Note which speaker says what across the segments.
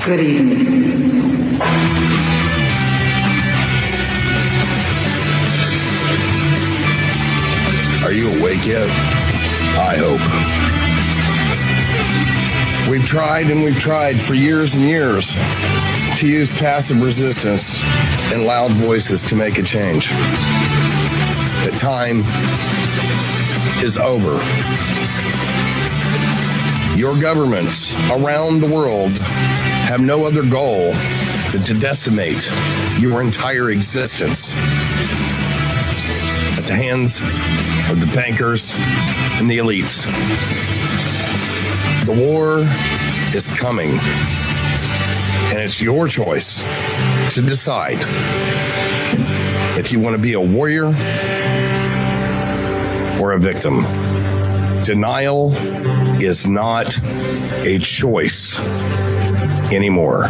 Speaker 1: Good evening.
Speaker 2: Are you awake yet? I hope. We've tried and we've tried for years and years to use passive resistance and loud voices to make a change. The time is over. Your governments around the world have no other goal than to decimate your entire existence at the hands of the bankers and the elites. The war is coming, and it's your choice to decide if you want to be a warrior or a victim. Denial is not a choice anymore.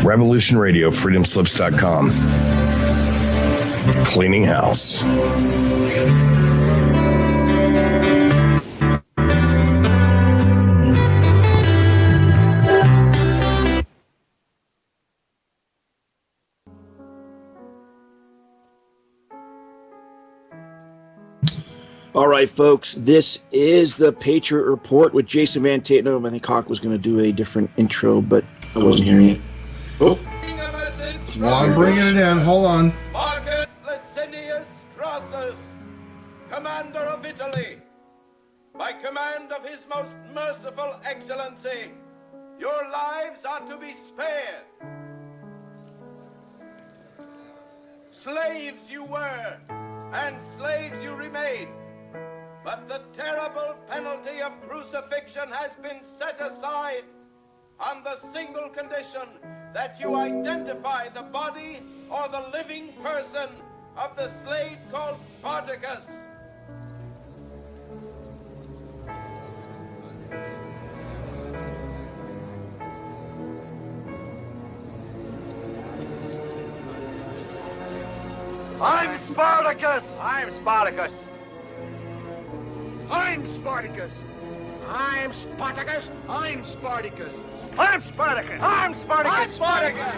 Speaker 2: Revolution Radio, freedomslips.com. Cleaning house.
Speaker 3: All right, folks, this is the Patriot Report with Jason Van Tatenhove. I think Hawk was going to do a different intro, but I wasn't hearing it. Oh.
Speaker 4: Well, I'm bringing it in. Hold on.
Speaker 5: Marcus Licinius Crassus, commander of Italy, by command of his most merciful excellency, your lives are to be spared. Slaves you were, and slaves you remain. But the terrible penalty of crucifixion has been set aside on the single condition that you identify the body or the living person of the slave called Spartacus. I'm Spartacus!
Speaker 6: I'm Spartacus!
Speaker 5: I'm Spartacus!
Speaker 6: I'm Spartacus!
Speaker 5: I'm Spartacus!
Speaker 6: I'm Spartacus! I'm Spartacus!
Speaker 5: I'm Spartacus!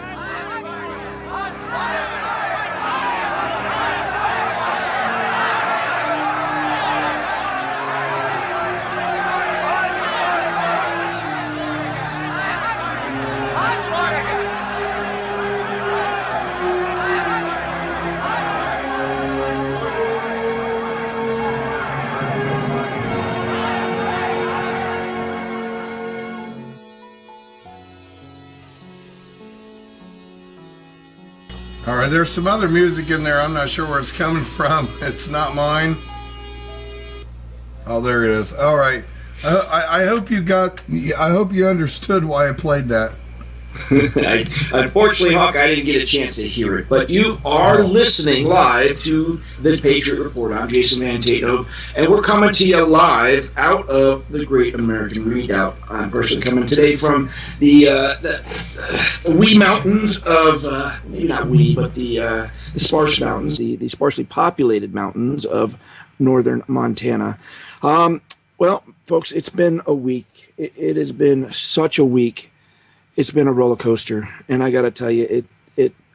Speaker 4: All right, there's some other music in there. I'm not sure where it's coming from. It's not mine. Oh, there it is. All right. I hope you got. I hope you understood why I played that.
Speaker 3: Unfortunately, Hawk, I didn't get a chance to hear it, but you are listening live to the Patriot Report. I'm Jason Van Tatenhove, and we're coming to you live out of the Great American Redoubt. I'm personally coming today from the wee mountains of, maybe not wee, but the sparse mountains, the sparsely populated mountains of northern Montana. Well, folks, it's been a week. It has been such a week. It's been a roller coaster, and I got to tell you,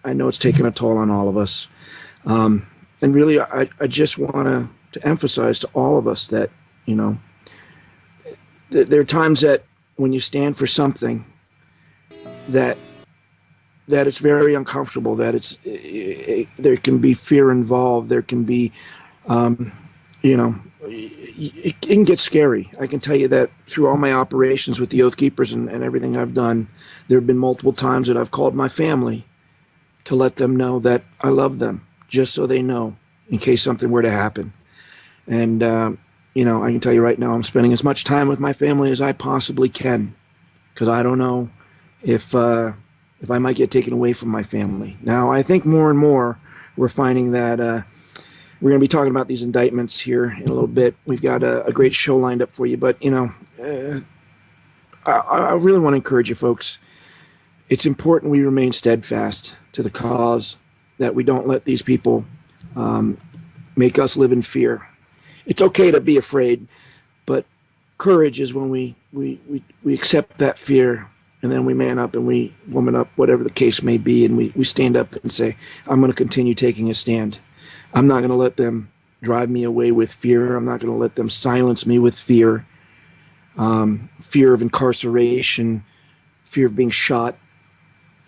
Speaker 3: I know it's taken a toll on all of us. And really, I just want to emphasize to all of us that, you know, there are times that when you stand for something that it's very uncomfortable, that there can be fear involved, there can be, you know, it can get scary. I can tell you that through all my operations with the Oath Keepers and everything I've done, there have been multiple times that I've called my family to let them know that I love them, just so they know in case something were to happen. And, you know, I can tell you right now, I'm spending as much time with my family as I possibly can, because I don't know if I might get taken away from my family. Now, I think more and more we're finding that we're going to be talking about these indictments here in a little bit. We've got a great show lined up for you. But, you know, I really want to encourage you folks. It's important we remain steadfast to the cause, that we don't let these people make us live in fear. It's okay to be afraid, but courage is when we accept that fear and then we man up and we woman up, whatever the case may be, and we stand up and say, I'm going to continue taking a stand. I'm not going to let them drive me away with fear. I'm not going to let them silence me with fear. Fear of incarceration, fear of being shot.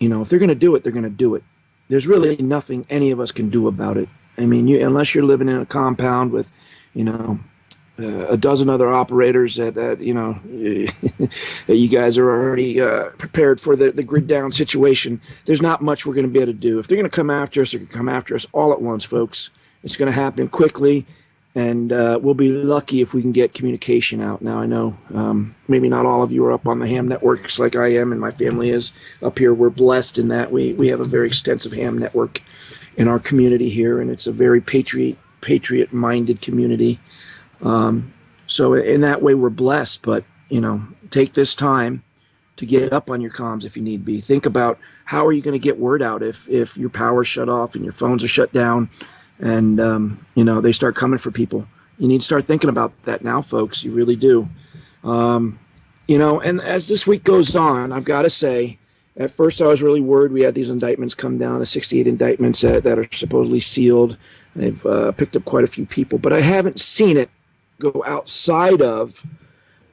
Speaker 3: If they're going to do it, they're going to do it. There's really nothing any of us can do about it. I mean, unless you're living in a compound with, a dozen other operators that you guys are already prepared for the grid down situation, there's not much we're going to be able to do. If they're going to come after us, they're going to come after us all at once, folks. It's going to happen quickly, and we'll be lucky if we can get communication out. Now, I know maybe not all of you are up on the ham networks like I am and my family is up here. We're blessed in that we have a very extensive ham network in our community here, and it's a very patriot-minded community. So in that way, we're blessed. But, take this time to get up on your comms if you need be. Think about how are you going to get word out if your power's shut off and your phones are shut down and, they start coming for people. You need to start thinking about that now, folks. You really do. And as this week goes on, I've got to say, at first I was really worried. We had these indictments come down, the 68 indictments that are supposedly sealed. They've picked up quite a few people, but I haven't seen it go outside of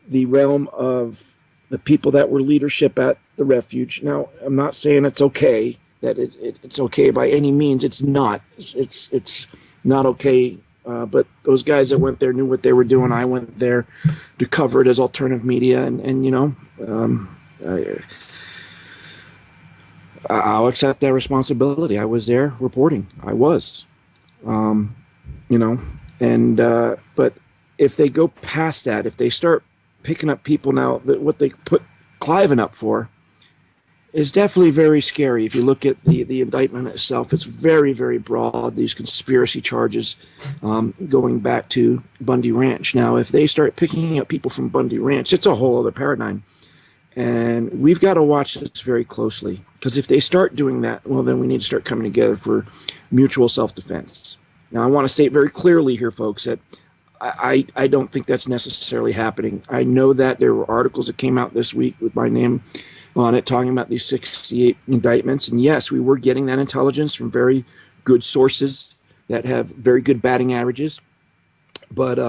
Speaker 3: the realm of the people that were leadership at the refuge. Now, I'm not saying it's okay, that it's okay by any means. It's not. It's not okay. But those guys that went there knew what they were doing. I went there to cover it as alternative media, and I'll accept that responsibility. I was there reporting. I was, but if they go past that, if they start picking up people now, what they put Cliven up for is definitely very scary. If you look at the indictment itself, it's very, very broad, these conspiracy charges going back to Bundy Ranch. Now, if they start picking up people from Bundy Ranch, it's a whole other paradigm. And we've got to watch this very closely, because if they start doing that, well, then we need to start coming together for mutual self-defense. Now, I want to state very clearly here, folks, that I don't think that's necessarily happening. I know that there were articles that came out this week with my name on it talking about these 68 indictments. And yes, we were getting that intelligence from very good sources that have very good batting averages. But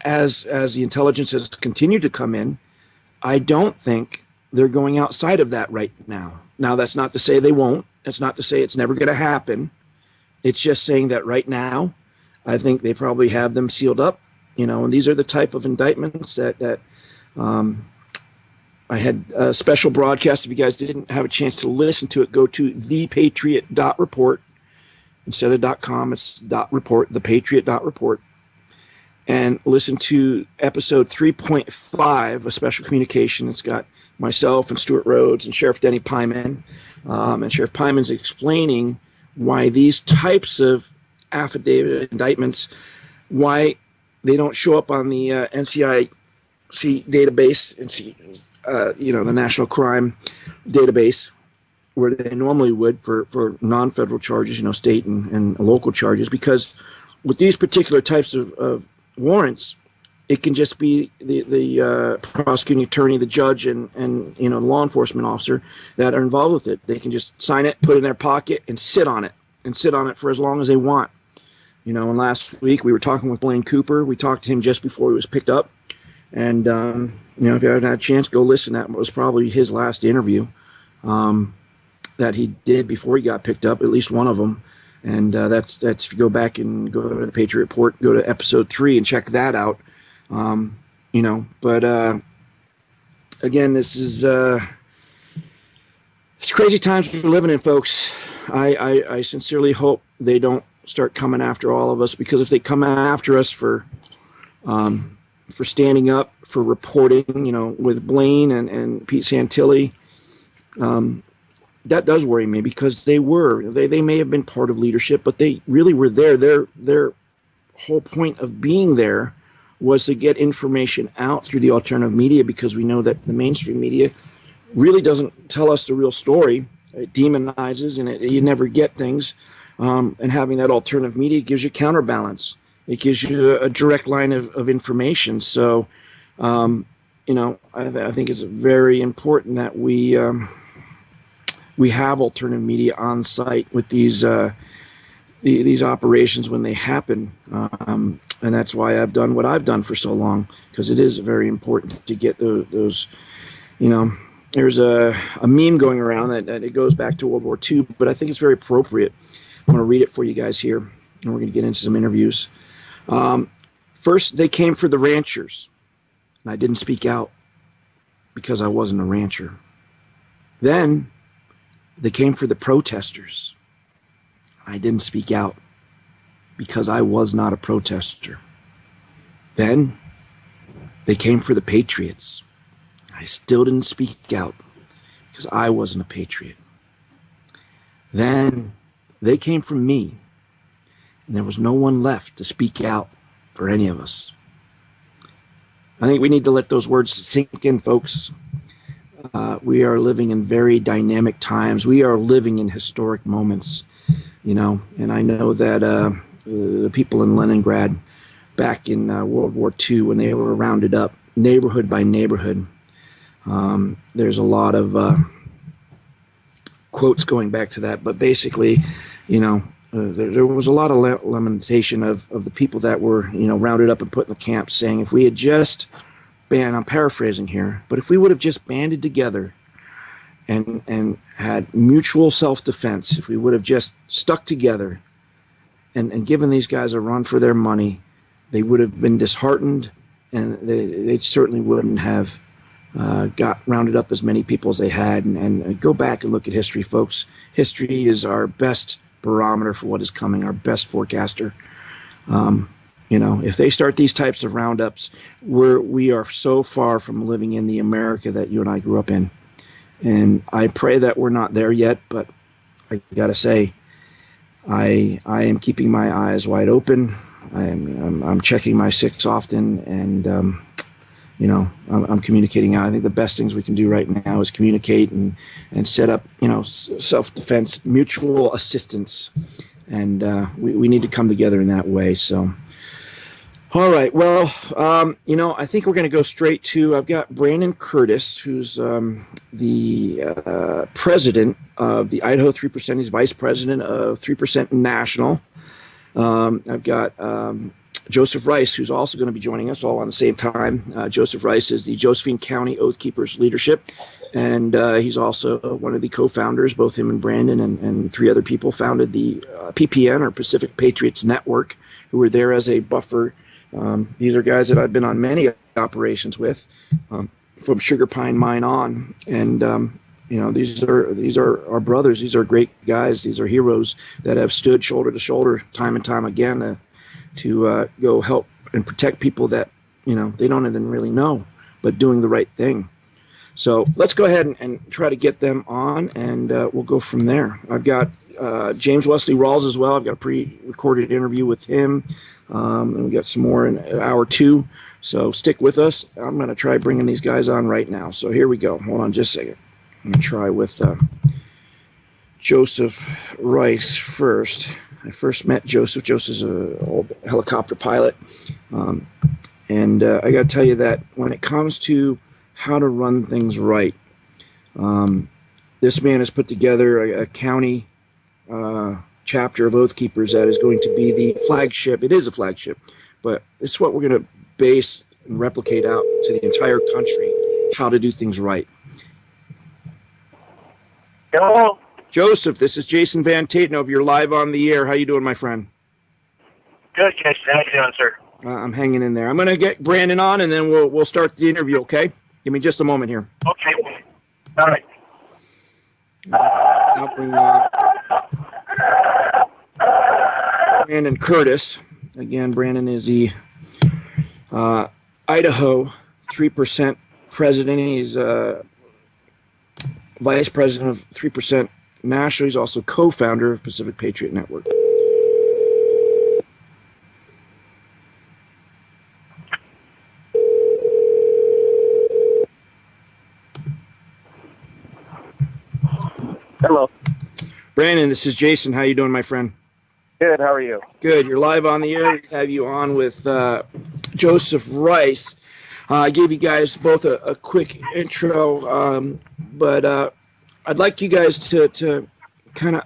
Speaker 3: as the intelligence has continued to come in, I don't think they're going outside of that right now. Now, that's not to say they won't. That's not to say it's never going to happen. It's just saying that right now, I think they probably have them sealed up, and these are the type of indictments that I had a special broadcast. If you guys didn't have a chance to listen to it, go to thepatriot.report. Instead of .com, it's .report, thepatriot.report. And listen to episode 3.5, a special communication. It's got myself and Stuart Rhodes and Sheriff Denny Pyman. And Sheriff Pyman's explaining why these types of affidavit indictments, why they don't show up on the NCIC database, the National Crime Database, where they normally would for non-federal charges, state and local charges, because with these particular types of warrants, it can just be the prosecuting attorney, the judge, and the law enforcement officer that are involved with it. They can just sign it, put it in their pocket, and sit on it for as long as they want. And last week we were talking with Blaine Cooper. We talked to him just before he was picked up. And, if you haven't had a chance, go listen. That was probably his last interview that he did before he got picked up, at least one of them. And that's if you go back and go to the Patriot Report, go to episode 3 and check that out. But again, this is it's crazy times we're living in, folks. I sincerely hope they don't start coming after all of us, because if they come after us for standing up, for reporting, with Blaine and Pete Santilli, that does worry me, because they may have been part of leadership, but they really were there. Their whole point of being there was to get information out through the alternative media, because we know that the mainstream media really doesn't tell us the real story. It demonizes, and you never get things. And having that alternative media gives you counterbalance. It gives you a direct line of information. So, I think it's very important that we have alternative media on site with these operations when they happen, and that's why I've done what I've done for so long, because it is very important to get those. There's a meme going around that it goes back to World War II, but I think it's very appropriate. I want to read it for you guys here, and we're going to get into some interviews. First, they came for the ranchers, and I didn't speak out because I wasn't a rancher. Then, they came for the protesters. I didn't speak out because I was not a protester. Then, they came for the patriots. I still didn't speak out because I wasn't a patriot. Then, they came for me, and there was no one left to speak out for any of us. I think we need to let those words sink in, folks. We are living in very dynamic times. We are living in historic moments, and I know that the people in Leningrad back in World War II, when they were rounded up neighborhood by neighborhood, there's a lot of quotes going back to that, but basically, there was a lot of lamentation of the people that were, rounded up and put in the camps, saying if we had just I'm paraphrasing here, but if we would have just banded together and had mutual self-defense, if we would have just stuck together and given these guys a run for their money, they would have been disheartened, and they certainly wouldn't have got rounded up as many people as they had. And go back and look at history, folks. History is our best barometer for what is coming, our best forecaster. If they start these types of roundups, we are so far from living in the America that you and I grew up in. And I pray that we're not there yet, but I gotta say, I am keeping my eyes wide open. I'm checking my six often, and I'm communicating out. I think the best things we can do right now is communicate and set up, self-defense, mutual assistance, and we need to come together in that way. So, all right. Well, I think we're going to go straight to. I've got Brandon Curtis, who's the president of the Idaho 3%. He's vice president of 3% National. I've got Joseph Rice, who's also going to be joining us all on the same time. Joseph Rice is the Josephine County Oath Keepers Leadership, and he's also one of the co-founders. Both him and Brandon and three other people founded the PPN, or Pacific Patriots Network, who were there as a buffer. These are guys that I've been on many operations with, from Sugar Pine Mine on, and these are our brothers. These are great guys. These are heroes that have stood shoulder to shoulder time and time again to go help and protect people that they don't even really know, but doing the right thing. So let's go ahead and try to get them on, and we'll go from there. I've got James Wesley Rawls as well. I've got a pre-recorded interview with him, and we got some more in hour 2. So stick with us. I'm going to try bringing these guys on right now. So here we go. Hold on just a second. I'm going to try with Joseph Rice first. I first met Joseph. Joseph's an old helicopter pilot. And I got to tell you that when it comes to how to run things right, this man has put together a county chapter of Oath Keepers that is going to be the flagship. It is a flagship, but it's what we're going to base and replicate out to the entire country, how to do things right.
Speaker 6: Hello?
Speaker 3: Joseph, this is Jason Van Tatenhove. You're live on the air. How you doing, my friend?
Speaker 6: Good, Jason. How you doing, sir?
Speaker 3: I'm hanging in there. I'm going to get Brandon on, and then we'll start the interview, okay? Give me just a moment here.
Speaker 6: Okay. All right.
Speaker 3: I'll bring Brandon Curtis. Again, Brandon is the Idaho 3% president. He's vice president of 3% National. He's also co-founder of Pacific Patriot Network.
Speaker 1: Hello.
Speaker 3: Brandon, this is Jason. How you doing, my friend?
Speaker 1: Good. How are you?
Speaker 3: Good. You're live on the air. We have you on with Joseph Rice. I gave you guys both a quick intro, but I'd like you guys to kind of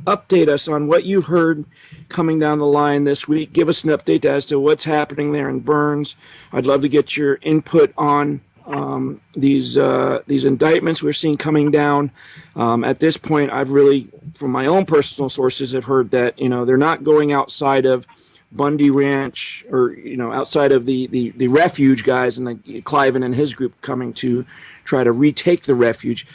Speaker 3: update us on what you heard coming down the line this week. Give us an update as to what's happening there in Burns. I'd love to get your input on these indictments we're seeing coming down. At this point, I've really, from my own personal sources, have heard that they're not going outside of Bundy Ranch or outside of the refuge guys and Cliven and his group coming to try to retake the refuge.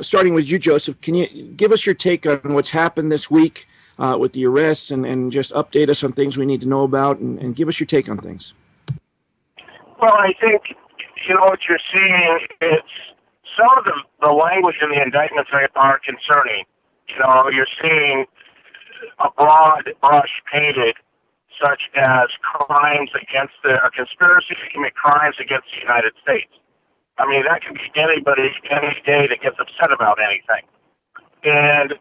Speaker 3: Starting with you, Joseph, can you give us your take on what's happened this week with the arrests and just update us on things we need to know about and give us your take on things?
Speaker 6: Well, I think, what you're seeing, it's some of the language in the indictments are concerning. You're seeing a broad brush painted, such as crimes against a conspiracy to commit crimes against the United States. I mean, that can be anybody, any day that gets upset about anything. And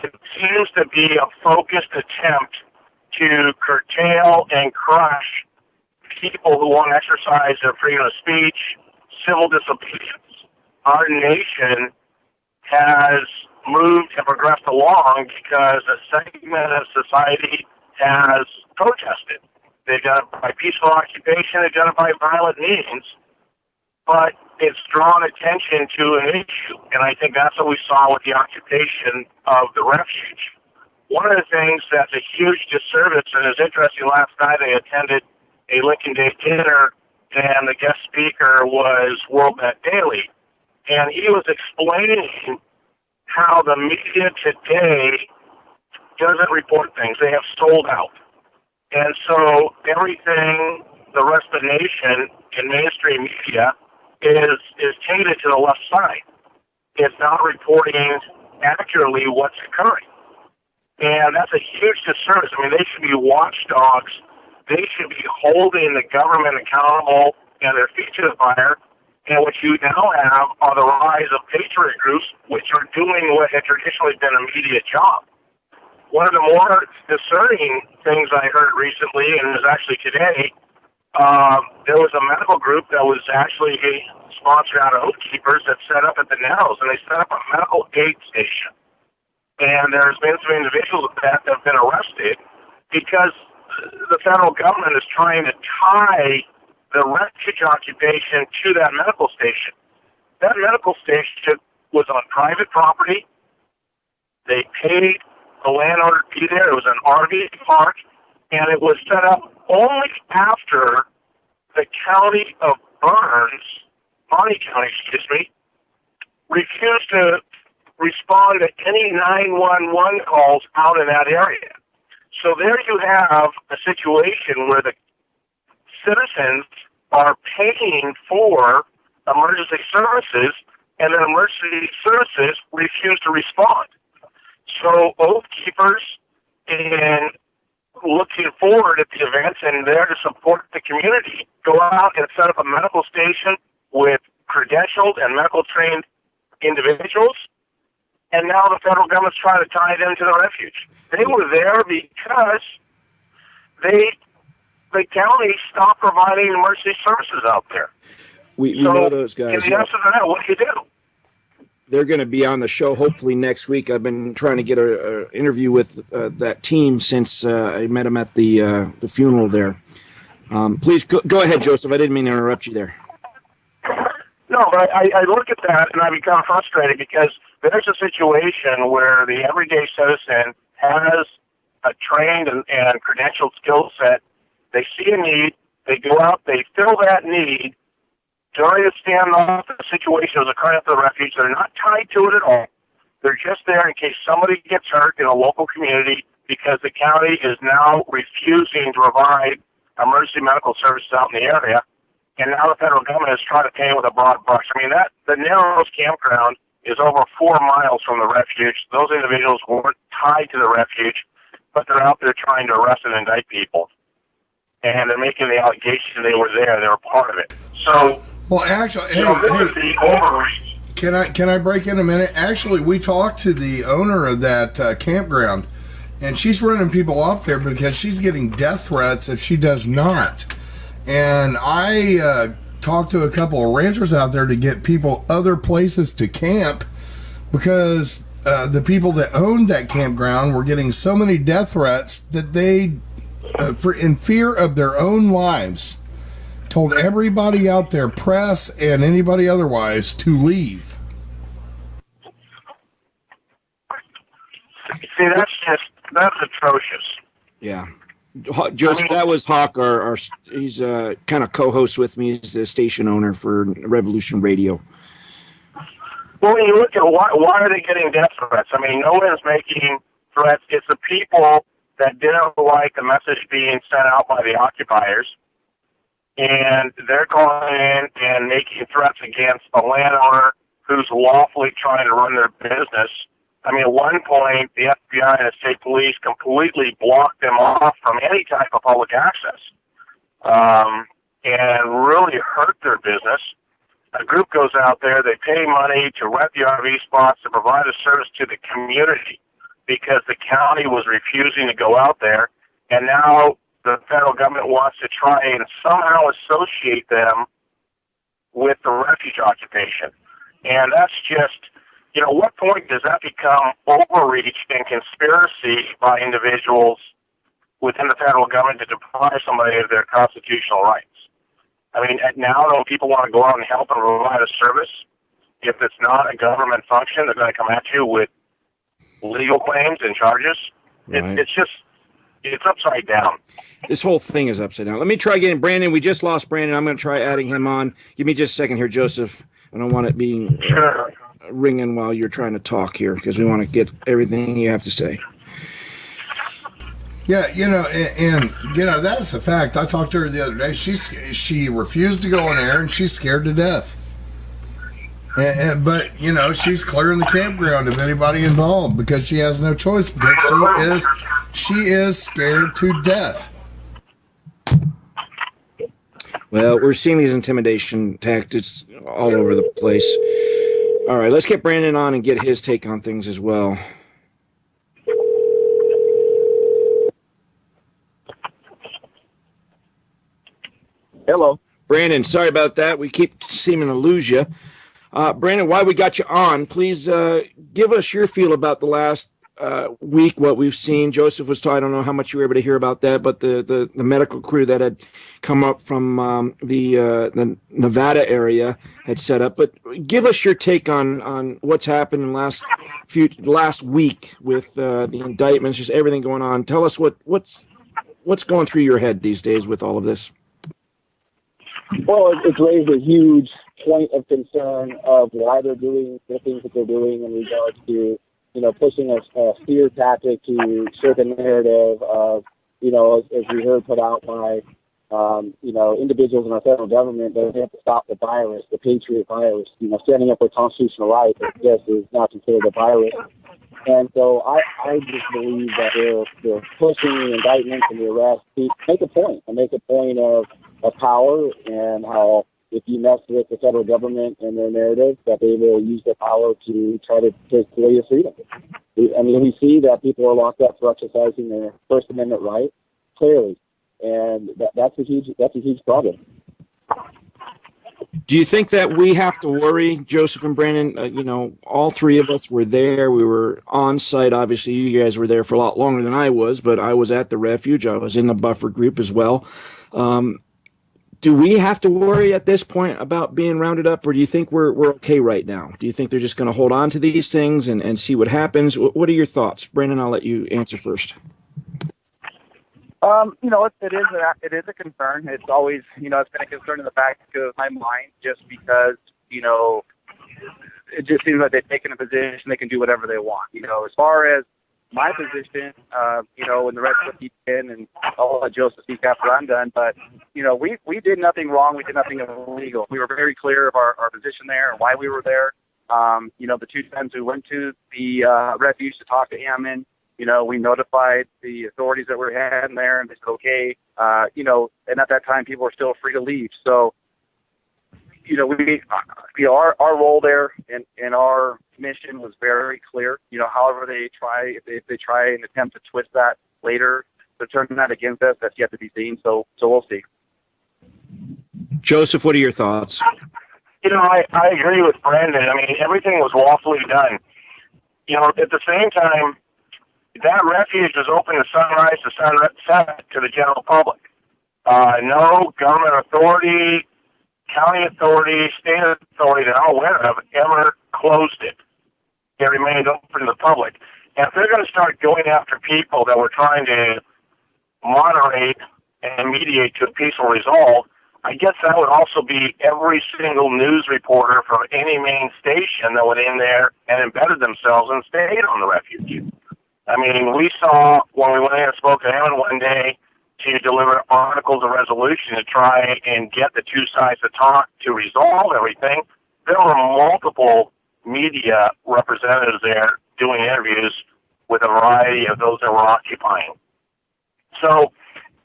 Speaker 6: it seems to be a focused attempt to curtail and crush people who want to exercise their freedom of speech, civil disobedience. Our nation has moved and progressed along because a segment of society has protested. They've done it by peaceful occupation, they've done it by violent means, but it's drawn attention to an issue, and I think that's what we saw with the occupation of the refuge. One of the things that's a huge disservice, and it was interesting, last night I attended a Lincoln Day dinner, and the guest speaker was World Net Daily, and he was explaining how the media today doesn't report things. They have sold out. And so everything the rest of the nation in mainstream media is tainted to the left side. It's not reporting accurately what's occurring. And that's a huge disservice. I mean, they should be watchdogs. They should be holding the government accountable and their feet to the fire. And what you now have are the rise of patriot groups, which are doing what had traditionally been a media job. One of the more discerning things I heard recently, and it was actually today, there was a medical group that was actually sponsored out of Oath Keepers that set up at the Narrows, and they set up a medical aid station. And there's been some individuals that have been arrested because the federal government is trying to tie the refuge occupation to that medical station. That medical station was on private property. They paid the landowner to be there. It was an RV park, and it was set up only after the county of Bonnie County, refused to respond to any 911 calls out in that area. So there you have a situation where the citizens are paying for emergency services, and then emergency services refuse to respond. So Oath Keepers, in looking forward at the events and there to support the community, go out and set up a medical station with credentialed and medical trained individuals, and now the federal government's trying to tie them to the refuge. They were there because the county stopped providing emergency services out there.
Speaker 3: We know those guys.
Speaker 6: In the essence of that, what do you do?
Speaker 3: They're going to be on the show hopefully next week. I've been trying to get an interview with that team since I met them at the funeral there. Please go ahead, Joseph. I didn't mean to interrupt you there.
Speaker 6: No, but I look at that and I become frustrated because there's a situation where the everyday citizen has a trained and credentialed skill set. They see a need, they go out, they fill that need. During the standoff, the situation was occurring at the refuge. They're not tied to it at all. They're just there in case somebody gets hurt in a local community because the county is now refusing to provide emergency medical services out in the area. And now the federal government is trying to paint with a broad brush. I mean, the Narrows campground is over 4 miles from the refuge. Those individuals weren't tied to the refuge, but they're out there trying to arrest and indict people. And they're making the allegation they were there. They were part of it. So,
Speaker 4: well, actually, can I break in a minute? Actually, we talked to the owner of that campground, and she's running people off there because she's getting death threats if she does not. And I talked to a couple of ranchers out there to get people other places to camp because the people that owned that campground were getting so many death threats that they, in fear of their own lives, told everybody out there, press and anybody otherwise, to leave.
Speaker 6: See, that's atrocious.
Speaker 3: Yeah. Joseph, that was Hawk, he's kind of co-host with me. He's the station owner for Revolution Radio.
Speaker 6: Well, when you look at why are they getting death threats? I mean, no one's making threats. It's the people that didn't like the message being sent out by the occupiers, and they're calling in and making threats against a landowner who's lawfully trying to run their business. I mean, at one point, the FBI and the state police completely blocked them off from any type of public access, and really hurt their business. A group goes out there, they pay money to rent the RV spots to provide a service to the community because the county was refusing to go out there, and now the federal government wants to try and somehow associate them with the refuge occupation. And that's just, what point does that become overreach and conspiracy by individuals within the federal government to deprive somebody of their constitutional rights? I mean, now when people want to go out and help and provide a service, if it's not a government function, they're going to come at you with legal claims and charges. Right. It's upside down.
Speaker 3: This whole thing is upside down. Let me try getting Brandon. We just lost Brandon. I'm going to try adding him on. Give me just a second here, Joseph. I don't want it being ringing while you're trying to talk here because we want to get everything you have to say.
Speaker 4: Yeah, that's a fact. I talked to her the other day. She refused to go on air, and she's scared to death. But she's clearing the campground of anybody involved because she has no choice because she is scared to death.
Speaker 3: Well, we're seeing these intimidation tactics all over the place. All right, let's get Brandon on and get his take on things as well.
Speaker 1: Hello.
Speaker 3: Brandon, sorry about that. We keep seeming to lose you. Brandon, while we got you on, please give us your feel about the last week, what we've seen. Joseph was talking, I don't know how much you were able to hear about that, but the medical crew that had come up from the Nevada area had set up. But give us your take on what's happened in last week with the indictments, just everything going on. Tell us what's going through your head these days with all of this.
Speaker 1: Well, it's raised a huge point of concern of why they're doing the things that they're doing in regards to, pushing a fear tactic to share the narrative of, as we heard put out by, individuals in our federal government that they have to stop the virus, the Patriot virus, standing up for constitutional rights, this is not considered a virus. And so I just believe that they're pushing the indictments and the arrests to make a point of power, and how if you mess with the federal government and their narrative, that they will use their power to try to take away your freedom. I mean, we see that people are locked up for exercising their First Amendment right, clearly, and that's a huge problem.
Speaker 3: Do you think that we have to worry, Joseph and Brandon? All three of us were there. We were on site. Obviously, you guys were there for a lot longer than I was, but I was at the refuge. I was in the buffer group as well. Do we have to worry at this point about being rounded up, or do you think we're okay right now? Do you think they're just going to hold on to these things and see what happens? What are your thoughts? Brandon, I'll let you answer first.
Speaker 7: It is a concern. It's always, it's been a concern in the back of my mind just because, it just seems like they've taken a position they can do whatever they want. As far as my position, and the rest of the people, and I'll let Joseph speak after I'm done, but, we did nothing wrong. We did nothing illegal. We were very clear of our position there and why we were there. The two times we went to the refuge to talk to Ammon, we notified the authorities that we had in there, and they said, okay, and at that time, people were still free to leave. So, our role there and our mission was very clear. However if they try and attempt to twist that later to turn that against us, that's yet to be seen. So we'll see.
Speaker 3: Joseph, what are your thoughts?
Speaker 6: I agree with Brandon. I mean, everything was lawfully done. At the same time, that refuge was open to sunrise to sunset to the general public. No government authority, county authority, state authority that I'm aware of ever closed it. It remained open to the public. And if they're going to start going after people that were trying to moderate and mediate to a peaceful resolve, I guess that would also be every single news reporter from any main station that went in there and embedded themselves and stayed on the refuge. I mean, we saw when we went in and spoke to him one day to deliver articles of resolution to try and get the two sides to talk to resolve everything, there were multiple media representatives there doing interviews with a variety of those that were occupying. So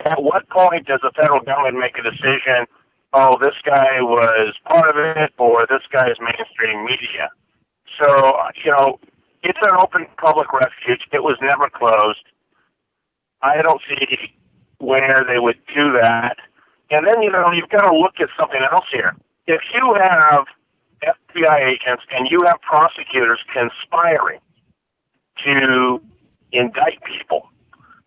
Speaker 6: at what point does the federal government make a decision, oh, this guy was part of it, or this guy is mainstream media? So, it's an open public refuge. It was never closed. I don't see where they would do that. And then, you've got to look at something else here. If you have FBI agents and you have prosecutors conspiring to indict people,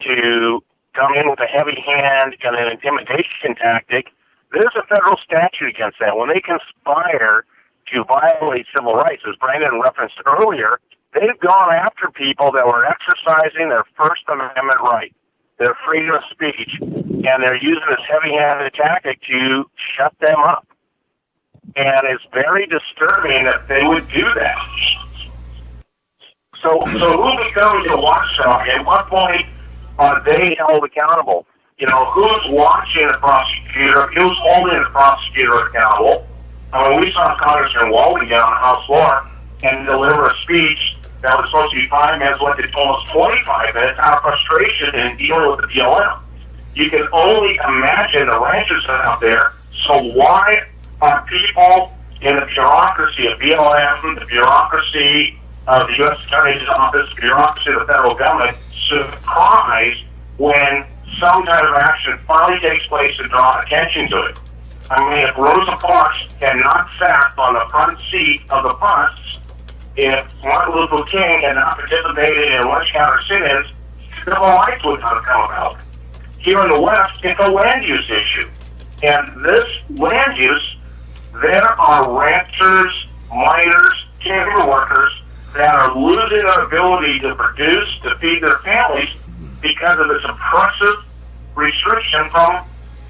Speaker 6: to come in with a heavy hand and an intimidation tactic, there's a federal statute against that. When they conspire to violate civil rights, as Brandon referenced earlier, they've gone after people that were exercising their First Amendment right, their freedom of speech, and they're using this heavy-handed tactic to shut them up. And it's very disturbing that they would do that. So who becomes a watchdog? At what point are they held accountable? Who's watching the prosecutor? Who's holding the prosecutor accountable? I mean, we saw Congressman Walden get on the House floor and deliver a speech that was supposed to be 5 minutes, went to almost 25 minutes out of frustration in dealing with the BLM. You can only imagine the ranchers out there. So why are people in the bureaucracy of BLM, the bureaucracy of the U.S. Attorney's Office, the bureaucracy of the federal government, surprised when some type of action finally takes place to draw attention to it? I mean, if Rosa Parks had not sat on the front seat of the bus, if Martin Luther King had not participated in lunch counter sit-ins, civil rights would not have come about. Here in the West, it's a land use issue. And this land use, there are ranchers, miners, timber workers that are losing their ability to produce, to feed their families because of this oppressive restriction from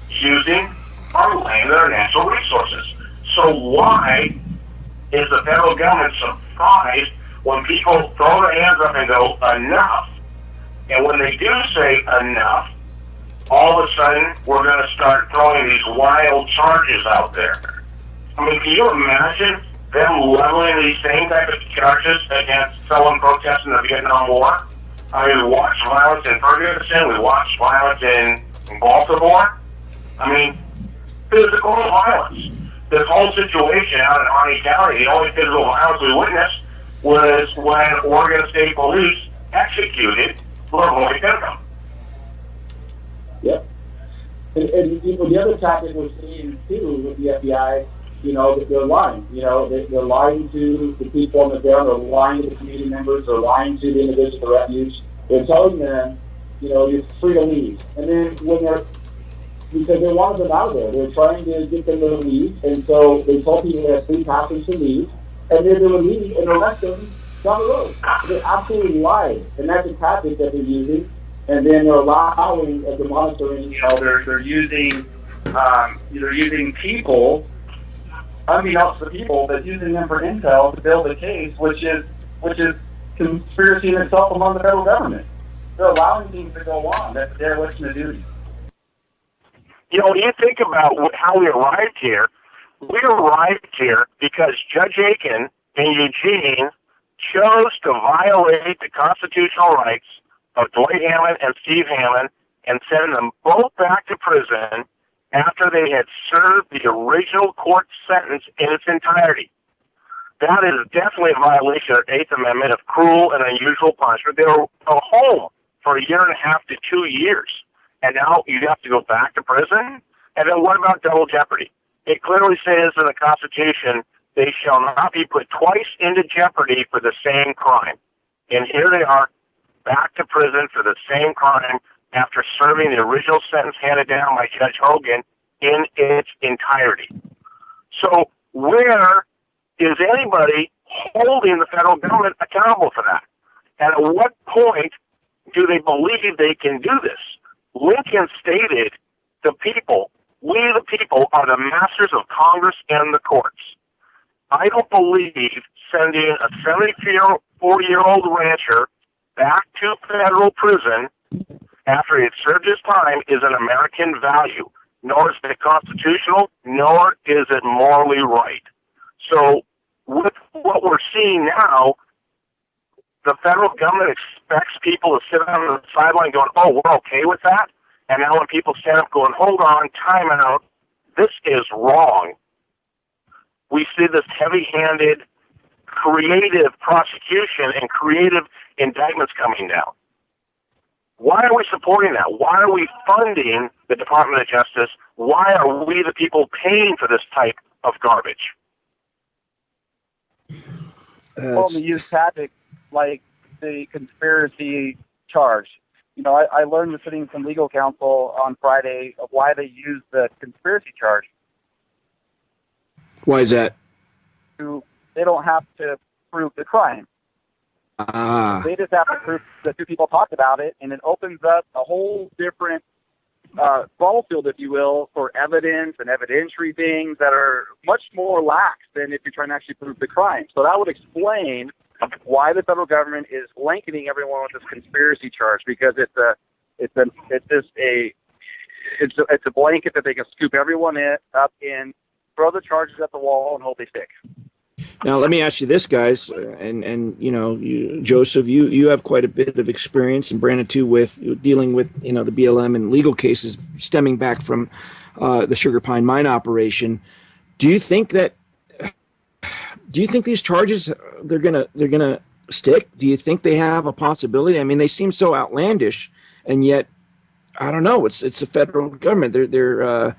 Speaker 6: using our land and our natural resources. So why is the federal government surprised when people throw their hands up and go, enough? And when they do say enough, all of a sudden we're going to start throwing these wild charges out there. I mean, can you imagine them leveling these same type of charges against someone protesting the Vietnam War? I mean, we watched violence in Ferguson, we watched violence in Baltimore. I mean, physical violence. This whole situation out in Harney County, the only physical violence we witnessed was when Oregon State Police executed Leroy Pinkham.
Speaker 1: Yep. And the other tactic we're seeing, too, with the FBI, that they're lying. They're lying to the people on the ground, they're lying to the community members, they're lying to the individuals at the refuge. They're telling them, you're free to leave. And then because they wanted them out of there, they're trying to get them to leave, and so they told people they have 3 passage to leave, and then they would leave and arrest them down the road. They absolutely lied, and that's a tactic that they're using. And then they're allowing the monitoring. They're using people, unbeknownst to the people, but using them for intel to build a case, which is conspiracy in itself among the federal government. They're allowing things to go on. That's their election of duty.
Speaker 6: When you think about how we arrived here because Judge Aiken in Eugene chose to violate the constitutional rights of Dwight Hammond and Steve Hammond and send them both back to prison after they had served the original court sentence in its entirety. That is definitely a violation of the 8th Amendment of cruel and unusual punishment. They were home for 1.5 to 2 years, and now you have to go back to prison? And then what about double jeopardy? it clearly says in the Constitution, they shall not be put twice into jeopardy for the same crime. And here they are, back to prison for the same crime after serving the original sentence handed down by Judge Hogan in its entirety. So where is anybody holding the federal government accountable for that? And at what point do they believe they can do this? Lincoln stated, the people, we the people, are the masters of Congress and the courts. I don't believe sending a 74-year-old rancher back to federal prison after he had served his time is an American value, nor is it constitutional, nor is it morally right. So with what we're seeing now, the federal government expects people to sit on the sideline going, oh, we're okay with that? And now when people stand up going, hold on, time out, this is wrong. We see this heavy-handed, creative prosecution and creative indictments coming down. Why are we supporting that? Why are we funding the Department of Justice? Why are we the people paying for this type of garbage?
Speaker 7: Well, to use tactics like the conspiracy charge. You know, I learned with sitting from legal counsel on Friday of why they use the conspiracy charge.
Speaker 3: Why is that?
Speaker 7: They don't have to prove the crime. They just have to prove that two people talked about it, and it opens up a whole different ball field, if you will, for evidence and evidentiary things that are much more lax than if you're trying to actually prove the crime. So that would explain why the federal government is blanketing everyone with this conspiracy charge, because it's a blanket that they can scoop everyone up in, throw the charges at the wall, and hope they stick.
Speaker 3: Now, let me ask you this, guys, and Joseph, you have quite a bit of experience, and Brandon too, with dealing with the BLM and legal cases stemming back from the Sugar Pine mine operation. Do you think these charges they're gonna stick? Do you think they have a possibility? I mean, they seem so outlandish, and yet I don't know. It's the federal government. Their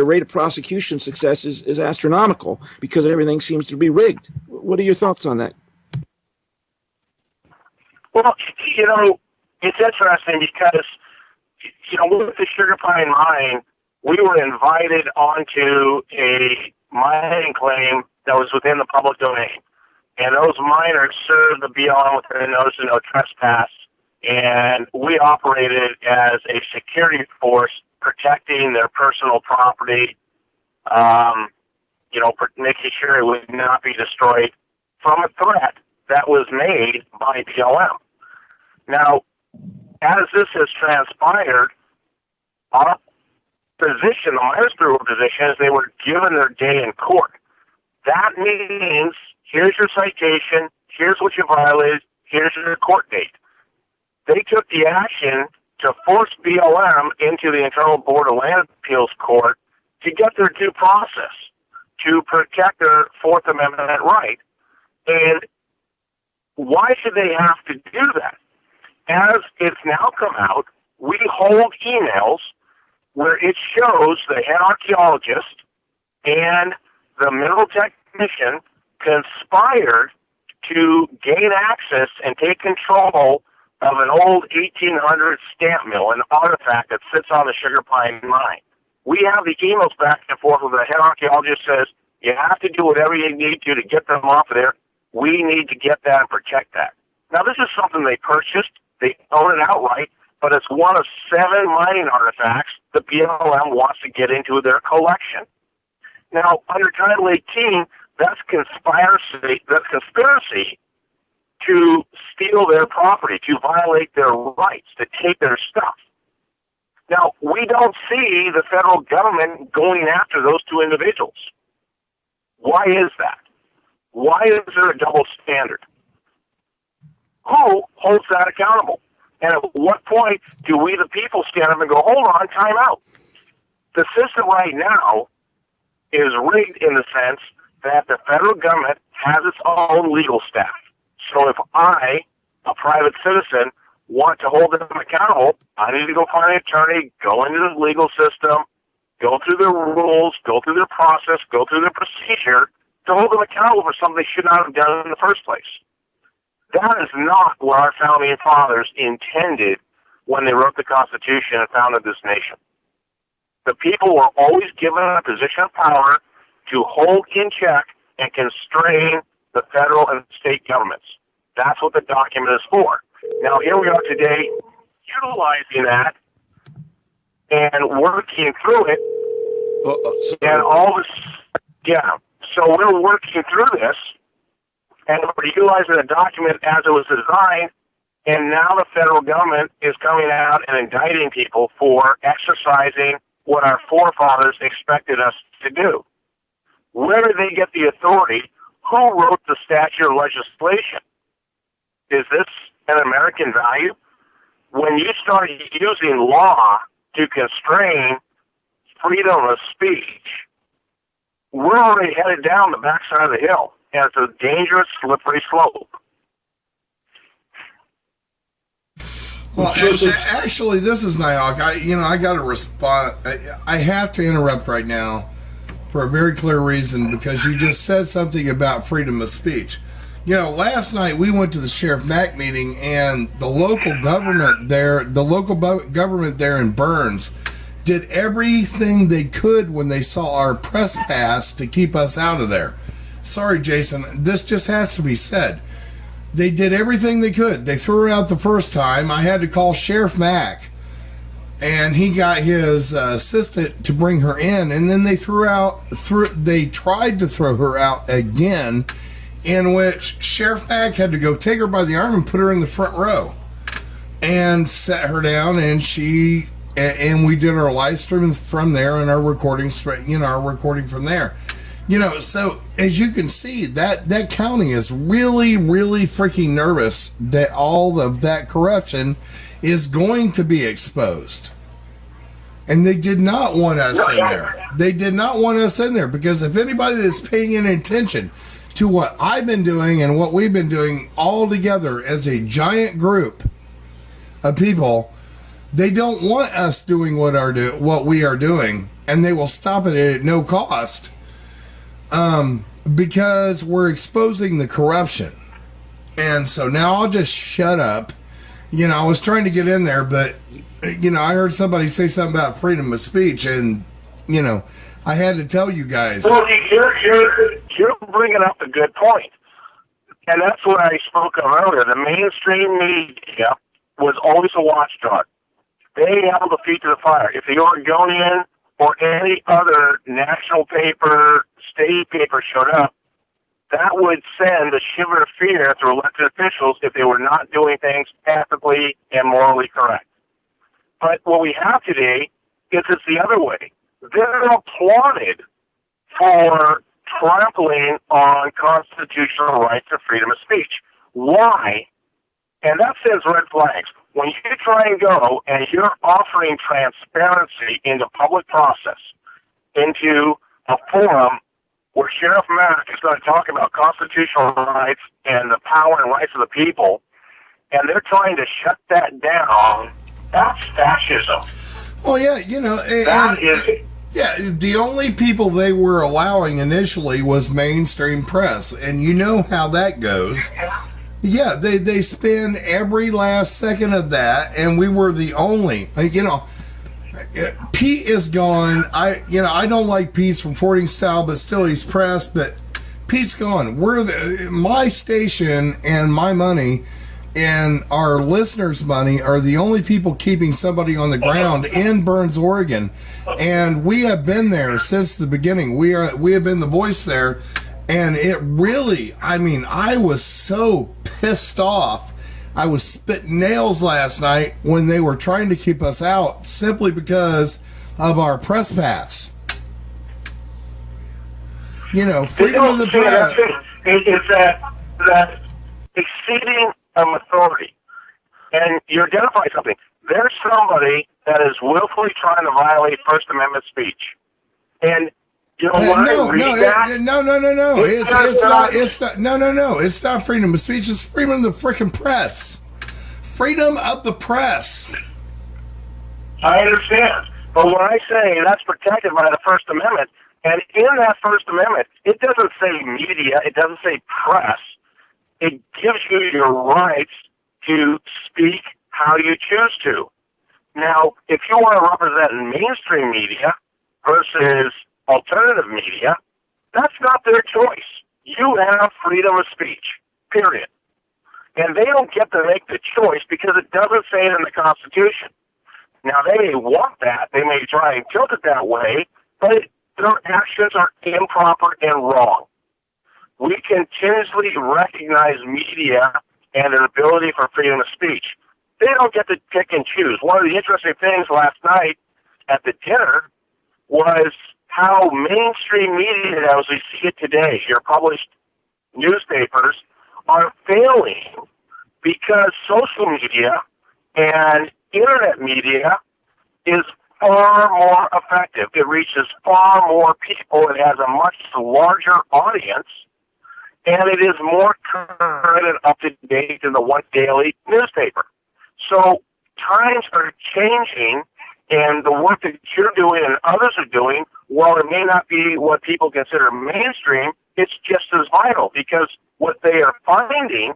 Speaker 3: rate of prosecution success is astronomical because everything seems to be rigged. What are your thoughts on that?
Speaker 6: Well, it's interesting because with the Sugar Pine mine, we were invited onto a mining claim that was within the public domain. And those miners served the BLM with a notice of no trespass, and we operated as a security force protecting their personal property, making sure it would not be destroyed from a threat that was made by BLM. Now, as this has transpired, our position, the miners' group position, is they were given their day in court. That means, here's your citation, here's what you violated, here's your court date. They took the action to force BLM into the Internal Board of Land Appeals Court to get their due process, to protect their Fourth Amendment right. And why should they have to do that? As it's now come out, we hold emails where it shows the head archaeologist and the mineral technician conspired to gain access and take control of an old 1800 stamp mill, an artifact that sits on the Sugar Pine mine. We have the emails back and forth where the head archaeologist says, you have to do whatever you need to get them off of there. We need to get that and protect that. Now, this is something they purchased. They own it outright, but it's one of 7 mining artifacts the BLM wants to get into their collection. Now, under Title 18, that's conspiracy to steal their property, to violate their rights, to take their stuff. Now, we don't see the federal government going after those 2 individuals. Why is that? Why is there a double standard? Who holds that accountable? And at what point do we, the people, stand up and go, hold on, time out? The system right now is rigged in the sense that the federal government has its own legal staff. So if I, a private citizen, want to hold them accountable, I need to go find an attorney, go into the legal system, go through their rules, go through their process, go through their procedure to hold them accountable for something they should not have done in the first place. That is not what our founding fathers intended when they wrote the Constitution and founded this nation. The people were always given a position of power to hold in check and constrain the federal and state governments. That's what the document is for. Now, here we are today utilizing that and working through it. And all this, so we're working through this, and we're utilizing the document as it was designed, and now the federal government is coming out and indicting people for exercising what our forefathers expected us to do. Where did they get the authority? Who wrote the statute of legislation? Is this an American value? When you start using law to constrain freedom of speech, we're already headed down the backside of the hill, and it's a dangerous, slippery slope.
Speaker 4: Well, actually, this is nitehawk. I got to respond. I have to interrupt right now for a very clear reason, because you just said something about freedom of speech. Last night we went to the Sheriff Mack meeting, and the local government there in Burns did everything they could when they saw our press pass to keep us out of there. Sorry, Jason, this just has to be said. They did everything they could. They threw her out the first time. I had to call Sheriff Mack, and he got his assistant to bring her in, and then they tried to throw her out again, in which Sheriff Mack had to go take her by the arm and put her in the front row and sat her down, and we did our live stream from there and our recording from there. So as you can see, that county is really, really freaking nervous that all of that corruption is going to be exposed. And they did not want us in there. They did not want us in there, because if anybody is paying any attention to what I've been doing and what we've been doing all together as a giant group of people, they don't want us doing what we are doing, and they will stop it at no cost. Because we're exposing the corruption. And so now I'll just shut up. I was trying to get in there, but, I heard somebody say something about freedom of speech, and, I had to tell you guys.
Speaker 6: Well, you're bringing up a good point. And that's what I spoke of earlier. The mainstream media was always a watchdog. They held the feet to the fire. If the Oregonian or any other national paper, state paper showed up, that would send a shiver of fear through elected officials if they were not doing things ethically and morally correct. But what we have today is it's the other way. They're applauded for trampling on constitutional rights of freedom of speech. Why? And that sends red flags. When you try and go and you're offering transparency into public process, into a forum where Sheriff Mack is going to talk about constitutional rights and the power and rights of the people, and they're trying to shut that down, that's fascism.
Speaker 4: Well, yeah, the only people they were allowing initially was mainstream press, and you know how that goes. Yeah, they spend every last second of that, and we were the only. Pete is gone. I don't like Pete's reporting style, but still he's pressed. But Pete's gone. My station and my money and our listeners' money are the only people keeping somebody on the ground in Burns, Oregon, and we have been there since the beginning. We have been the voice there. And it really, I was so pissed off. I was spitting nails last night when they were trying to keep us out simply because of our press pass. Freedom of the press.
Speaker 6: It's that exceeding of authority. And you identify something. There's somebody that is willfully trying to violate First Amendment speech. And no. It's not freedom of speech. It's freedom of the frickin' press. Freedom of the press. I understand, But when I say that's protected by the First Amendment, and in that First Amendment, it doesn't say media, it doesn't say press. It gives you your rights to speak how you choose to. Now, if you want to represent mainstream media versus alternative media, that's not their choice. You have freedom of speech, period. And they don't get to make the choice because it doesn't say it in the Constitution. Now, they may want that. They may try and tilt it that way, but their actions are improper and wrong. We continuously recognize media and their ability for freedom of speech. They don't get to pick and choose. One of the interesting things last night at the dinner was how mainstream media, as we see it today, your published newspapers, are failing because social media and internet media is far more effective. It reaches far more people. It has a much larger audience, and it is more current and up to date than the one daily newspaper. So times are changing, and the work that you're doing and others are doing, while it may not be what people consider mainstream, it's just as vital, because what they are finding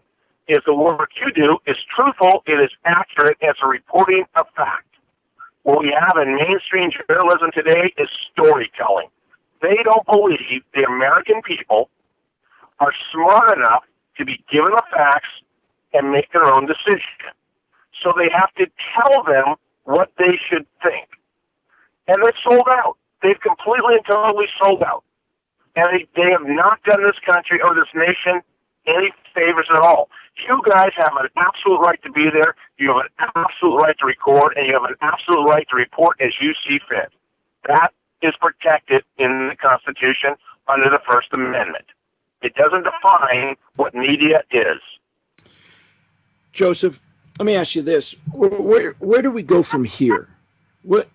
Speaker 6: is the work you do is truthful, it is accurate, it's a reporting of fact. What we have in mainstream journalism today is storytelling. They don't believe the American people are smart enough to be given the facts and make their own decision. So they have to tell them what they should think. And they've sold out. They've completely and totally sold out. And they have not done this country or this nation any favors at all. You guys have an absolute right to be there. You have an absolute right to record, and you have an absolute right to report as you see fit. That is protected in the Constitution under the First Amendment. It doesn't define what media is.
Speaker 3: Joseph, let me ask you this: where do we go from here? What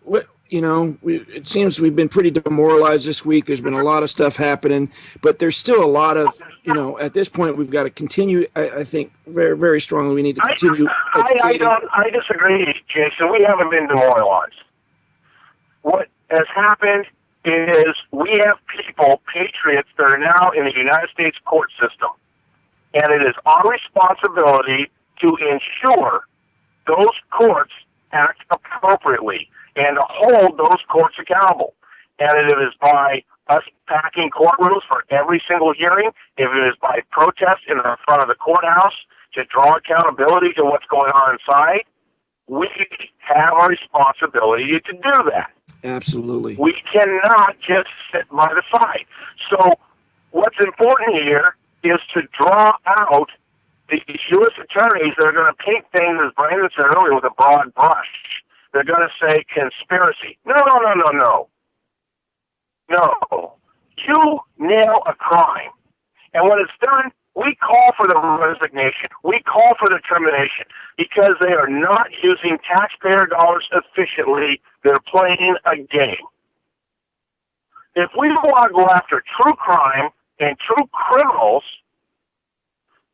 Speaker 3: it seems we've been pretty demoralized this week. There's been a lot of stuff happening, but there's still a lot of, at this point we've got to continue. I think very, very strongly we need to continue.
Speaker 6: I disagree, Jason. We haven't been demoralized. What has happened is we have people, patriots, that are now in the United States court system, and it is our responsibility to ensure those courts act appropriately and to hold those courts accountable. And it is by us packing courtrooms for every single hearing, if it is by protest in the front of the courthouse to draw accountability to what's going on inside, we have a responsibility to do that.
Speaker 3: Absolutely.
Speaker 6: We cannot just sit by the side. So what's important here is to draw out the U.S. attorneys that are going to paint things, as Brandon said earlier, with a broad brush. They're going to say conspiracy. No. You nail a crime. And when it's done, we call for the resignation. We call for the termination because they are not using taxpayer dollars efficiently. They're playing a game. If we want to go after true crime and true criminals,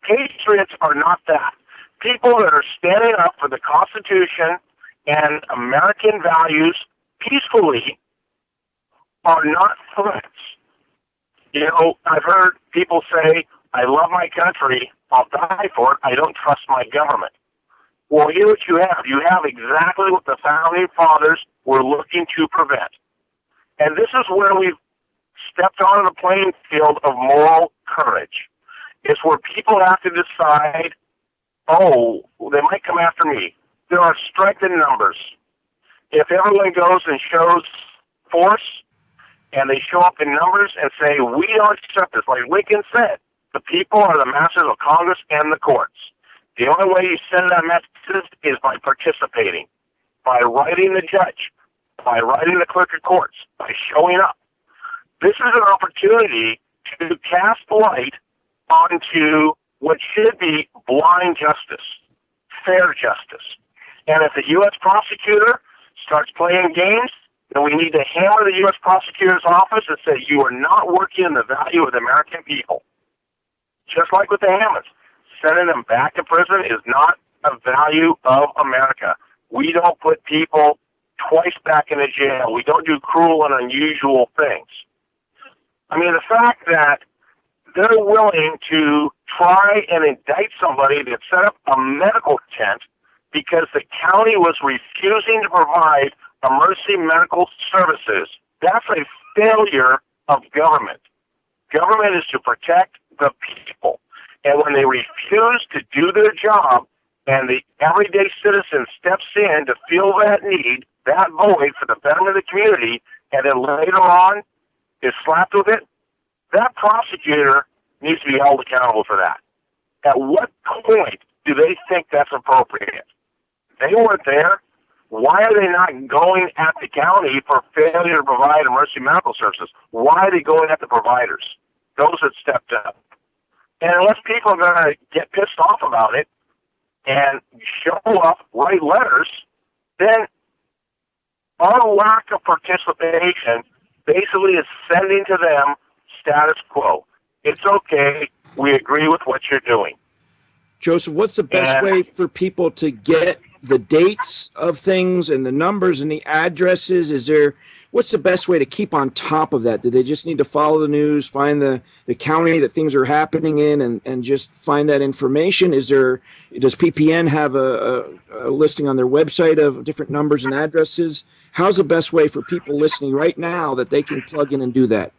Speaker 6: patriots are not that. People that are standing up for the Constitution and American values peacefully are not threats. I've heard people say, I love my country, I'll die for it, I don't trust my government. Well, here's what you have. You have exactly what the Founding Fathers were looking to prevent. And this is where we've stepped on the playing field of moral courage. It's where people have to decide, they might come after me. There are strength in numbers. If everyone goes and shows force, and they show up in numbers and say, we don't accept this, like Lincoln said, the people are the masters of Congress and the courts. The only way you send that message is by participating, by writing the judge, by writing the clerk of courts, by showing up. This is an opportunity to cast light onto what should be blind justice, fair justice. And if the U.S. prosecutor starts playing games, then we need to hammer the U.S. prosecutor's office and say, you are not working in the value of the American people. Just like with the Hammonds. Sending them back to prison is not a value of America. We don't put people twice back into jail. We don't do cruel and unusual things. I mean, the fact that they're willing to try and indict somebody that set up a medical tent because the county was refusing to provide emergency medical services, that's a failure of government. Government is to protect the people. And when they refuse to do their job and the everyday citizen steps in to fill that need, that void for the betterment of the community, and then later on is slapped with it, that prosecutor needs to be held accountable for that. At what point do they think that's appropriate? They weren't there. Why are they not going at the county for failure to provide emergency medical services? Why are they going at the providers, those that stepped up? And unless people are going to get pissed off about it and show up, write letters, then our lack of participation basically is sending to them status quo. It's okay. We agree with what you're doing.
Speaker 3: Joseph, what's the best way for people to get the dates of things and the numbers and the addresses? What's the best way to keep on top of that? Do they just need to follow the news, find the county that things are happening in, and just find that information? Does PPN have a listing on their website of different numbers and addresses? How's the best way for people listening right now that they can plug in and do that?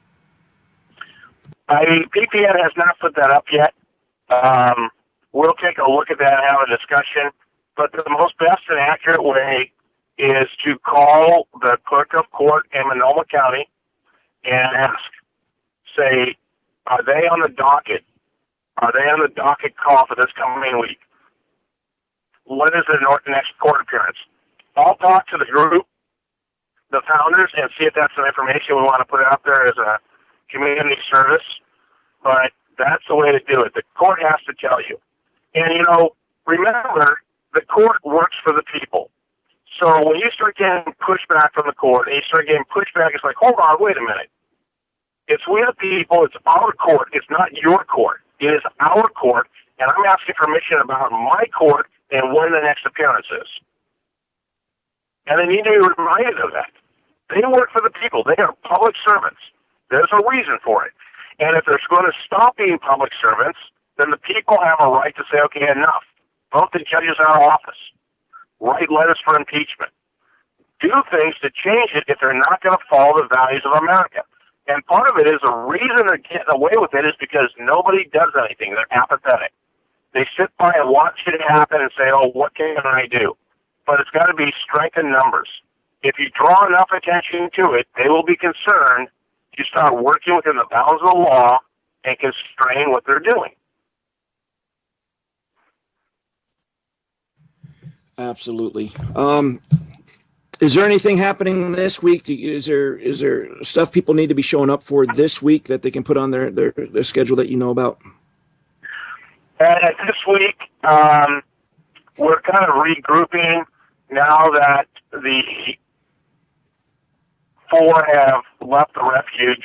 Speaker 6: PPN has not put that up yet. We'll take a look at that and have a discussion. But the most best and accurate way is to call the clerk of court in Monoma County and ask, say, are they on the docket? Are they on the docket call for this coming week? What is the next court appearance? I'll talk to the group, the founders, and see if that's some information we want to put out there as a community service. But that's the way to do it. The court has to tell you. And, remember, the court works for the people. So when you start getting pushback from the court, and you start getting pushback, it's like, hold on, wait a minute. It's we the people, it's our court, it's not your court. It is our court, and I'm asking permission about my court and when the next appearance is. And they need to be reminded of that. They work for the people. They are public servants. There's a reason for it. And if they're going to stop being public servants, then the people have a right to say, okay, enough. Vote the judges out of office. Write letters for impeachment. Do things to change it if they're not going to follow the values of America. And part of it is the reason they're getting away with it is because nobody does anything. They're apathetic. They sit by and watch it happen and say, oh, what can I do? But it's got to be strength in numbers. If you draw enough attention to it, they will be concerned. You start working within the bounds of the law and constrain what they're doing.
Speaker 3: Absolutely. Is there anything happening this week? Is there stuff people need to be showing up for this week that they can put on their schedule that you know about?
Speaker 6: This week, we're kind of regrouping now that the 4 have left the refuge.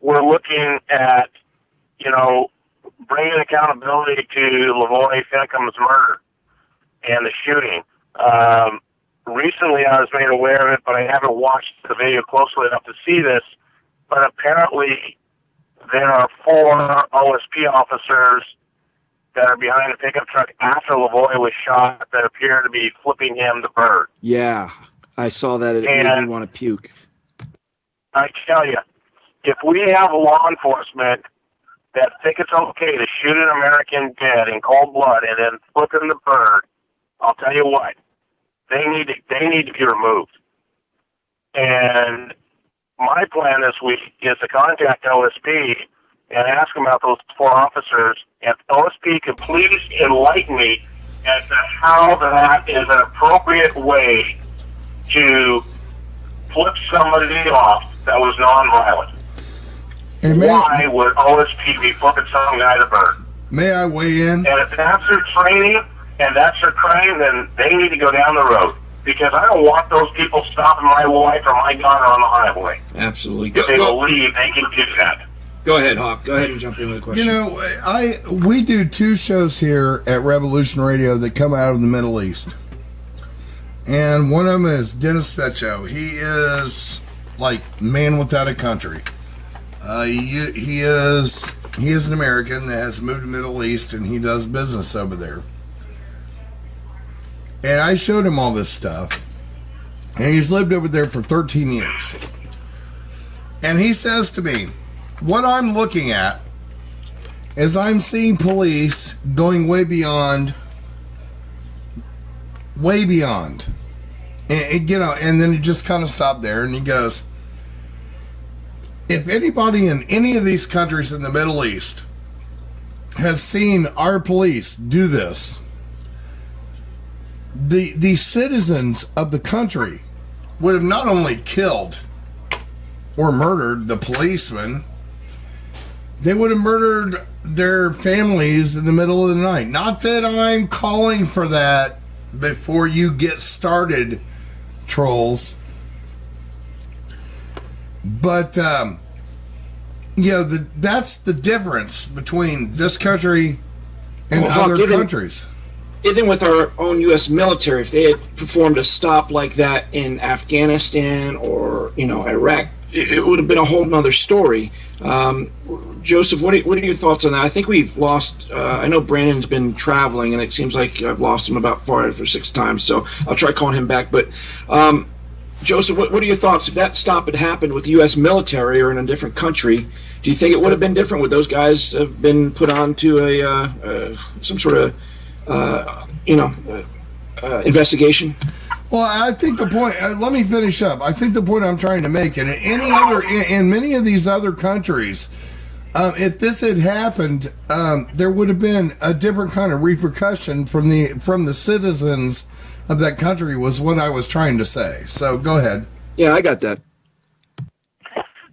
Speaker 6: We're looking at, bringing accountability to Lavoy Finnecum's murder and the shooting. Recently, I was made aware of it, but I haven't watched the video closely enough to see this. But apparently, there are 4 OSP officers that are behind a pickup truck after Lavoy was shot that appear to be flipping him the bird.
Speaker 3: Yeah, I saw that. It made me want to puke.
Speaker 6: I tell you, if we have law enforcement that think it's okay to shoot an American dead in cold blood and then flip him the bird, I'll tell you what, they need to be removed. And my plan this week is to contact OSP and ask them about those 4 officers. If OSP could please enlighten me as to how that is an appropriate way to flip somebody off that was nonviolent. Why would OSP be flipping some guy the bird?
Speaker 4: May I weigh in?
Speaker 6: And if that's their training and that's their crime, then they need to go down the road. Because I don't want those people stopping my wife or my daughter on the highway.
Speaker 3: Absolutely.
Speaker 6: If they believe they can do that.
Speaker 3: Go ahead, Hawk. Go ahead and jump in with a question.
Speaker 4: We do 2 shows here at Revolution Radio that come out of the Middle East. And one of them is Dennis Fecho. He is like man without a country. He is an American that has moved to the Middle East, and he does business over there. And I showed him all this stuff, and he's lived over there for 13 years. And he says to me, what I'm looking at is I'm seeing police going way beyond. And then he just kind of stopped there, and he goes, if anybody in any of these countries in the Middle East has seen our police do this, the citizens of the country would have not only killed or murdered the policemen, they would have murdered their families in the middle of the night. Not that I'm calling for that before you get started, trolls. But, that's the difference between this country and other countries.
Speaker 3: Even with our own U.S. military, if they had performed a stop like that in Afghanistan or, Iraq, it would have been a whole nother story. Joseph, what are your thoughts on that? I think we've lost, I know Brandon's been traveling, and it seems like I've lost him about 5 or 6 times, so I'll try calling him back. But, Joseph, what are your thoughts? If that stop had happened with the U.S. military or in a different country, do you think it would have been different? Would those guys have been put on to some sort of investigation?
Speaker 4: Well, I think the point. Let me finish up. I think the point I'm trying to make, and in many of these other countries, if this had happened, there would have been a different kind of repercussion from the citizens of that country. Was what I was trying to say. So go ahead.
Speaker 3: Yeah, I got that.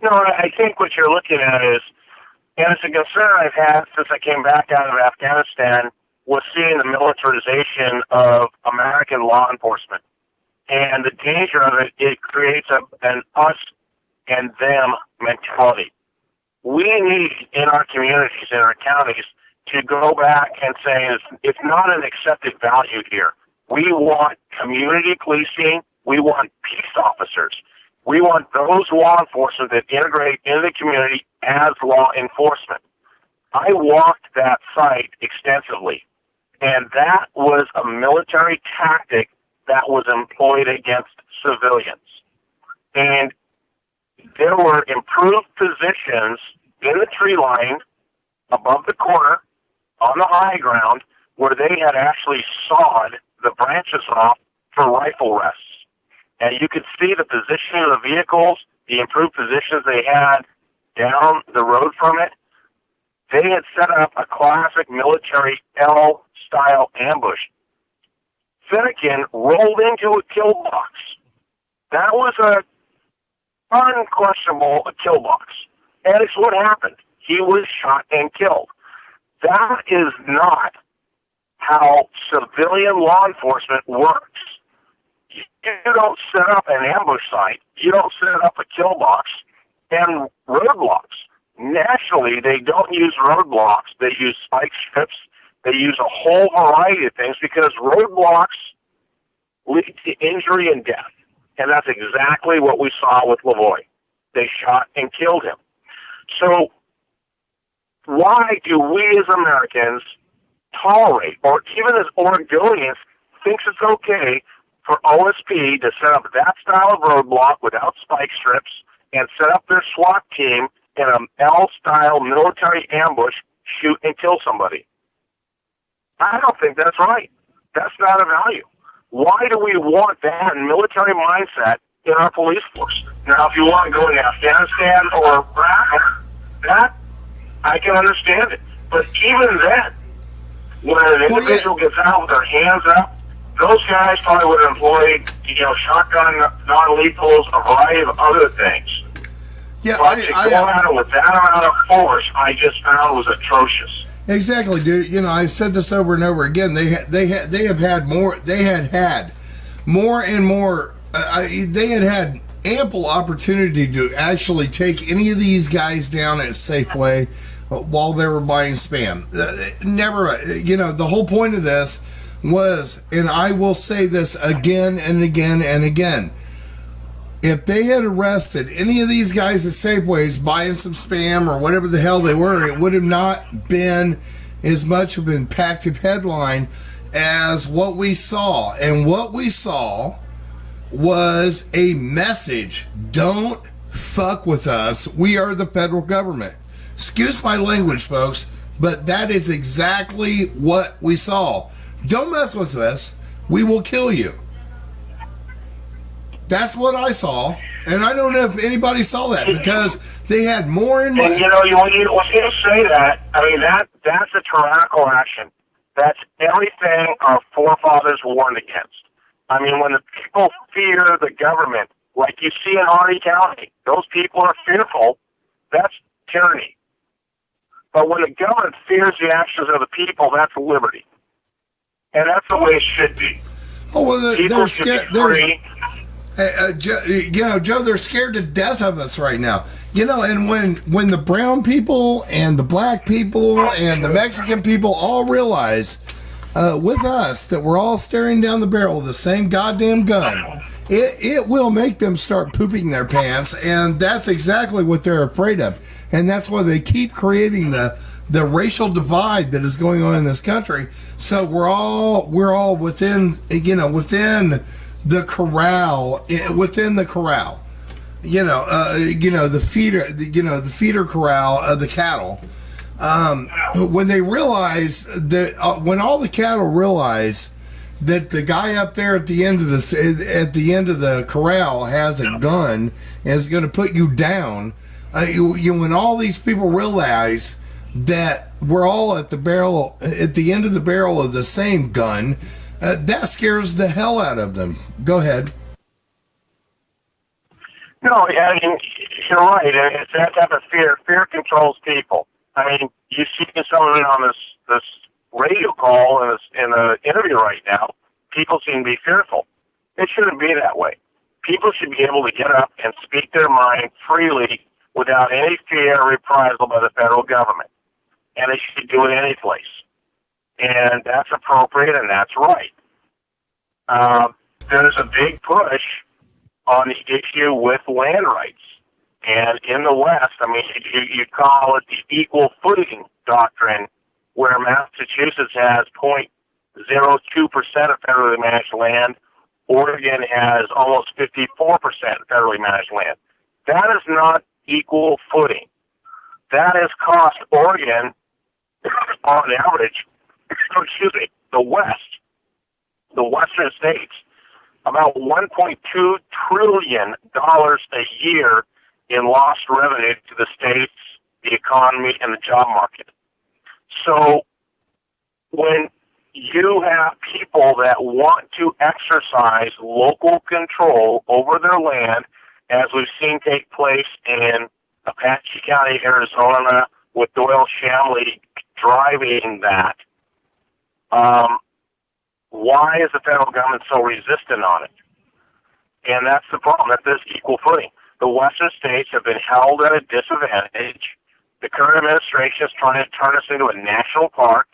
Speaker 6: No, I think what you're looking at is, and it's a concern I've had since I came back out of Afghanistan, was seeing the militarization of American law enforcement. And the danger of it creates an us and them mentality. We need, in our communities, in our counties, to go back and say it's not an accepted value here. We want community policing. We want peace officers. We want those law enforcement that integrate into the community as law enforcement. I walked that site extensively, and that was a military tactic that was employed against civilians. And there were improved positions in the tree line above the corner on the high ground where they had actually sawed the branches off for rifle rests. And you could see the position of the vehicles, the improved positions they had down the road from it. They had set up a classic military L-style ambush. Finnegan rolled into a kill box. That was a unquestionable kill box. And it's what happened. He was shot and killed. That is not how civilian law enforcement works. You don't set up an ambush site. You don't set up a kill box and roadblocks. Nationally, they don't use roadblocks. They use spike strips. They use a whole variety of things because roadblocks lead to injury and death. And that's exactly what we saw with Lavoie. They shot and killed him. So why do we as Americans tolerate, or even as Oregonians, thinks it's okay for OSP to set up that style of roadblock without spike strips and set up their SWAT team in an L-style military ambush, shoot and kill somebody? I don't think that's right. That's not a value. Why do we want that military mindset in our police force? Now, if you want to go into Afghanistan or Iraq, that, I can understand it. But even then, when an individual gets out with their hands up, those guys probably would have employed, shotgun non-lethals, a variety of other things.
Speaker 4: Yeah,
Speaker 6: but to go at it with that amount of force, I just found was atrocious.
Speaker 4: Exactly, dude. I've said this over and over again. They have had more. They had more and more. They had ample opportunity to actually take any of these guys down at Safeway while they were buying Spam. Never. The whole point of this was, and I will say this again and again and again, if they had arrested any of these guys at Safeways buying some spam or whatever the hell they were, it would have not been as much of an impactful headline as what we saw. And what we saw was a message: don't fuck with us. We are the federal government. Excuse my language, folks, but that is exactly what we saw. Don't mess with us. We will kill you. That's what I saw. And I don't know if anybody saw that, because they had more in mind.
Speaker 6: And when you say that, I mean, that's a tyrannical action. That's everything our forefathers warned against. I mean, when the people fear the government, like you see in Hardy County, those people are fearful. That's tyranny. But when the government fears the actions of the people, that's liberty. And that's the way it should be.
Speaker 4: Oh, well,
Speaker 6: people should be free.
Speaker 4: Joe, they're scared to death of us right now. And when the brown people and the black people and the Mexican people all realize with us that we're all staring down the barrel of the same goddamn gun, it will make them start pooping their pants, and that's exactly what they're afraid of. And that's why they keep creating the racial divide that is going on in this country. So we're all within the corral, the feeder corral of the cattle. When they realize that, when all the cattle realize that the guy up there at the end of the corral has a gun and is going to put you down, when all these people realize that we're all at the end of the barrel of the same gun, that scares the hell out of them. Go ahead.
Speaker 6: No, I mean, you're right. It's that type of fear. Fear controls people. I mean, you see someone on this radio call in the interview right now. People seem to be fearful. It shouldn't be that way. People should be able to get up and speak their mind freely without any fear or reprisal by the federal government. And they should do it any place. And that's appropriate, and that's right. There's a big push on the issue with land rights. And in the West, I mean, you call it the equal footing doctrine, where Massachusetts has 0.02% of federally managed land. Oregon has almost 54% federally managed land. That is not equal footing. That has cost Oregon, on average, the Western states, about $1.2 trillion a year in lost revenue to the states, the economy, and the job market. So when you have people that want to exercise local control over their land, as we've seen take place in Apache County, Arizona, with Doyle Shamley driving that, why is the federal government so resistant on it? And that's the problem. That's this equal footing. The Western states have been held at a disadvantage. The current administration is trying to turn us into a national park.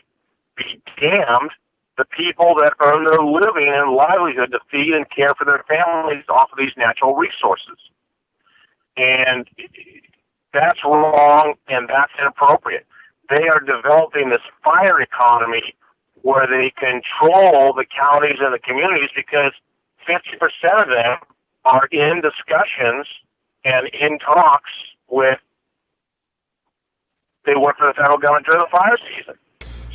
Speaker 6: Be damned, the people that earn their living and livelihood to feed and care for their families off of these natural resources. And that's wrong, and that's inappropriate. They are developing this fire economy where they control the counties and the communities, because 50% of them are in discussions and in talks with, they work for the federal government during the fire season.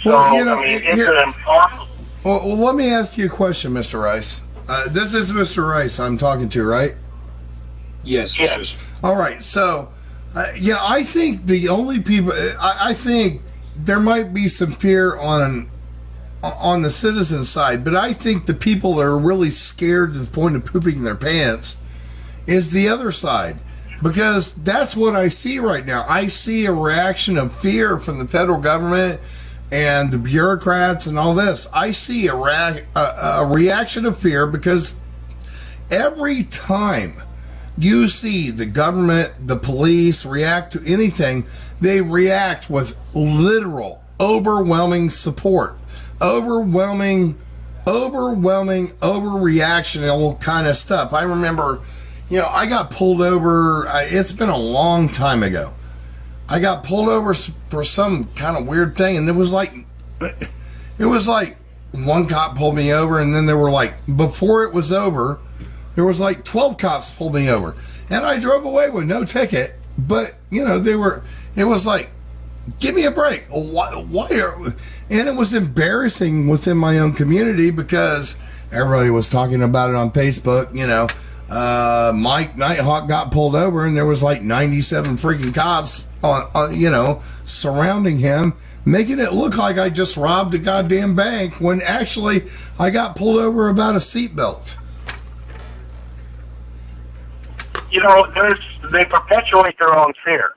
Speaker 6: So,
Speaker 4: well,
Speaker 6: I mean, it's an impossible.
Speaker 4: Well, let me ask you a question, Mr. Rice. This is Mr. Rice I'm talking to, right?
Speaker 3: Yes.
Speaker 4: All right. So, I think the only people, I think there might be some fear on the citizen side, but I think the people that are really scared to the point of pooping their pants is the other side, because that's what I see right now. I see a reaction of fear from the federal government and the bureaucrats and all this. I see a reaction of fear, because every time you see the government, the police react to anything, they react with literal, overwhelming support, overwhelming overwhelming, overreactional kind of stuff. I remember, I got pulled over. It's been a long time ago. I got pulled over for some kind of weird thing, and it was like one cop pulled me over, and then there were before it was over, there was 12 cops pulled me over, and I drove away with no ticket. But it was like, give me a break. Why and it was embarrassing within my own community because everybody was talking about it on Facebook. Mike Nitehawk got pulled over, and there was 97 freaking cops surrounding him, making it look like I just robbed a goddamn bank when actually I got pulled over about a seatbelt.
Speaker 6: They perpetuate their own fear.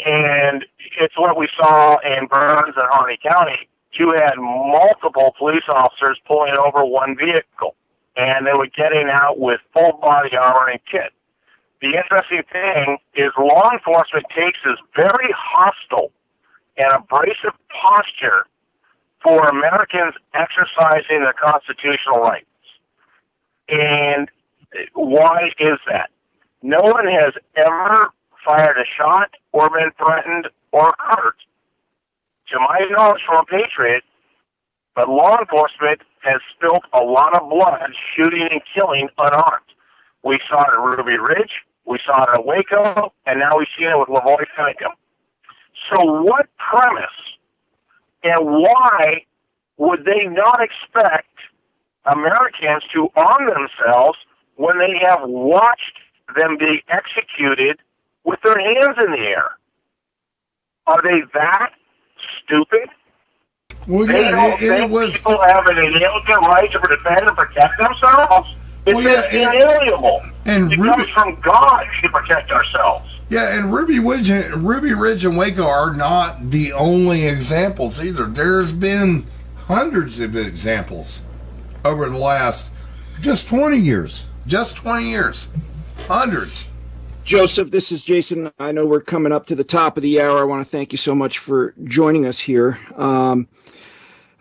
Speaker 6: And it's what we saw in Burns and Harney County. You had multiple police officers pulling over one vehicle, and they were getting out with full body armor and kit. The interesting thing is law enforcement takes this very hostile and abrasive posture for Americans exercising their constitutional rights. And why is that? No one has ever fired a shot or been threatened or hurt, to my knowledge, from a Patriot, but law enforcement has spilt a lot of blood shooting and killing unarmed. We saw it at Ruby Ridge, we saw it at Waco, and now we see it with Lavoy Finicum. So what premise and why would they not expect Americans to arm themselves when they have watched them be executed with their hands in the air? Are they that stupid?
Speaker 4: Well,
Speaker 6: they don't think people have an inalienable right to defend and protect themselves? It's inalienable.
Speaker 4: And
Speaker 6: it comes from God to protect ourselves.
Speaker 4: Yeah, and Ruby Ridge and Waco are not the only examples either. There's been hundreds of examples over the last just 20 years. Hundreds.
Speaker 3: Joseph, this is Jason. I know we're coming up to the top of the hour. I want to thank you so much for joining us here.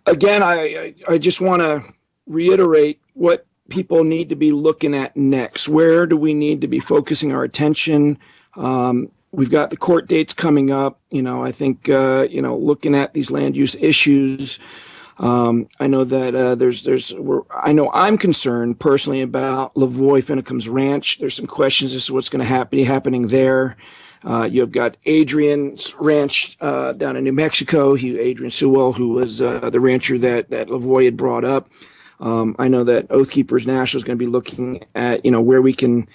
Speaker 3: Again, I just want to reiterate what people need to be looking at next. Where do we need to be focusing our attention? We've got the court dates coming up. I think, looking at these land use issues, I know that I know I'm concerned personally about Lavoy Finicum's ranch. There's some questions as to what's going to be happening there. You've got Adrian's ranch down in New Mexico. Adrian Sewell, who was the rancher that Lavoy had brought up. I know that Oath Keepers National is going to be looking at where we can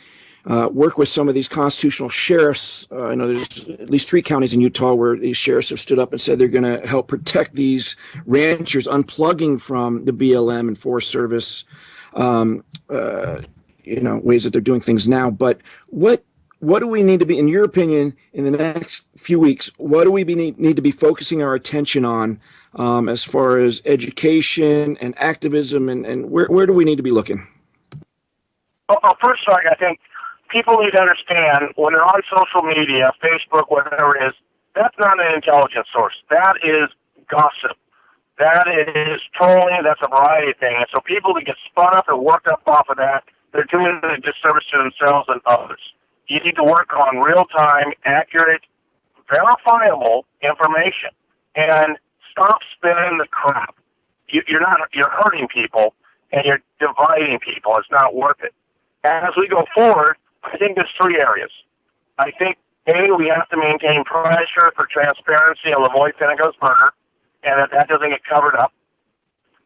Speaker 3: work with some of these constitutional sheriffs. I know there's at least 3 counties in Utah where these sheriffs have stood up and said they're going to help protect these ranchers, unplugging from the BLM and Forest Service, ways that they're doing things now. But what do we need to be, in your opinion, in the next few weeks, what do we need to be focusing our attention on as far as education and activism, and where do we need to be looking?
Speaker 6: Well, first, I think people need to understand when they're on social media, Facebook, whatever it is, that's not an intelligence source. That is gossip. That is trolling. That's a variety of things. And so people that get spun up and worked up off of that, they're doing a disservice to themselves and others. You need to work on real-time, accurate, verifiable information, and stop spinning the crap. You're hurting people, and you're dividing people. It's not worth it. As we go forward, I think there's 3 areas. I think, A, we have to maintain pressure for transparency on Lavoy Finicum's murder, and that doesn't get covered up.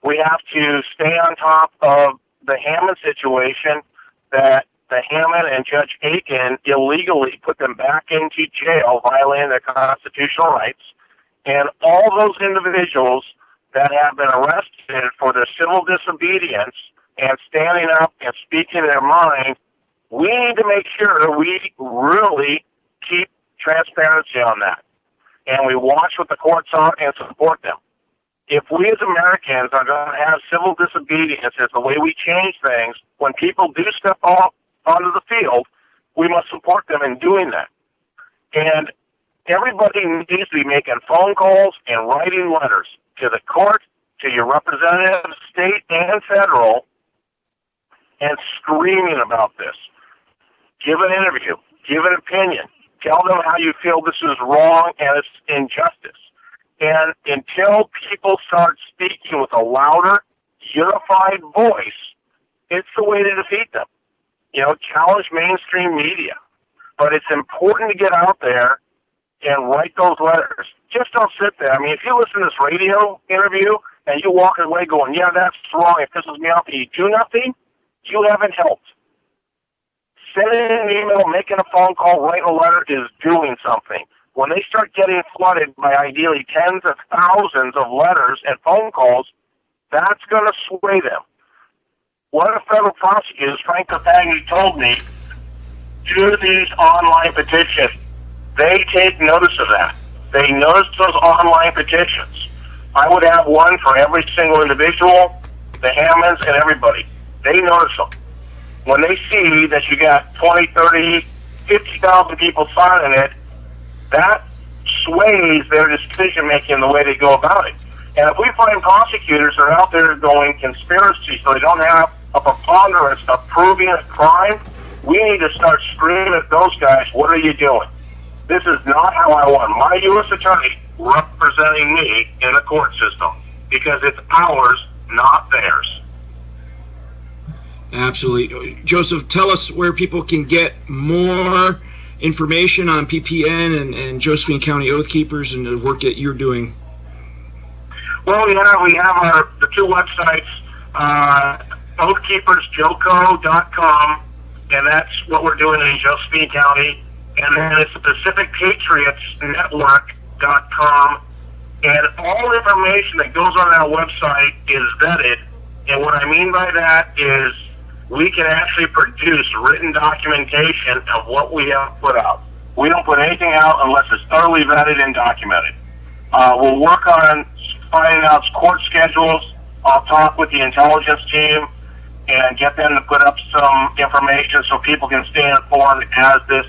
Speaker 6: We have to stay on top of the Hammond situation, that the Hammond and Judge Aiken illegally put them back into jail, violating their constitutional rights, and all those individuals that have been arrested for their civil disobedience and standing up and speaking their mind, we need to make sure we really keep transparency on that. And we watch what the courts are and support them. If we as Americans are going to have civil disobedience as the way we change things, when people do step off onto the field, we must support them in doing that. And everybody needs to be making phone calls and writing letters to the court, to your representatives, state and federal, and screaming about this. Give an interview. Give an opinion. Tell them how you feel this is wrong and it's injustice. And until people start speaking with a louder, unified voice, it's the way to defeat them. Challenge mainstream media. But it's important to get out there and write those letters. Just don't sit there. I mean, if you listen to this radio interview and you walk away going, yeah, that's wrong, it pisses me off, and you do nothing, you haven't helped. Sending an email, making a phone call, writing a letter is doing something. When they start getting flooded by ideally tens of thousands of letters and phone calls, that's going to sway them. One of the federal prosecutors, Frank Capagni, told me, do these online petitions. They take notice of that. They notice those online petitions. I would have one for every single individual, the Hammonds, and everybody. They notice them. When they see that you got 20, 30, 50,000 people signing it, that sways their decision-making in the way they go about it. And if we find prosecutors that are out there going conspiracy so they don't have a preponderance of proving a crime, we need to start screaming at those guys, what are you doing? This is not how I want my U.S. attorney representing me in the court system, because it's ours, not theirs.
Speaker 3: Absolutely. Joseph, tell us where people can get more information on PPN and Josephine County Oath Keepers and the work that you're doing.
Speaker 6: Well, we have the two websites, oathkeepersjoco.com, and that's what we're doing in Josephine County. And then it's the PacificPatriotsNetwork.com. And all information that goes on that website is vetted. And what I mean by that is we can actually produce written documentation of what we have put out. We don't put anything out unless it's thoroughly vetted and documented. We'll work on finding out court schedules. I'll talk with the intelligence team and get them to put up some information so people can stay informed as this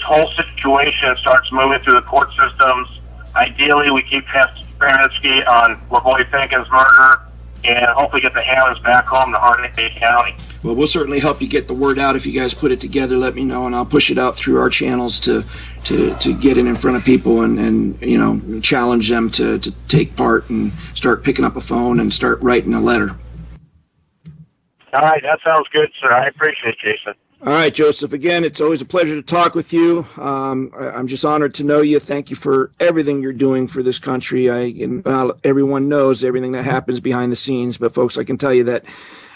Speaker 6: whole situation starts moving through the court systems. Ideally, we keep transparency on LaVoy Finken's murder and hopefully get the Hammonds back home to Hardin County.
Speaker 3: Well, we'll certainly help you get the word out. If you guys put it together, let me know, and I'll push it out through our channels to get it in front of people and challenge them to take part and start picking up a phone and start writing a letter.
Speaker 6: All right, that sounds good, sir. I appreciate it, Jason.
Speaker 3: All right, Joseph, again, it's always a pleasure to talk with you. I'm just honored to know you. Thank you for everything you're doing for this country. Everyone knows everything that happens behind the scenes, but folks, I can tell you that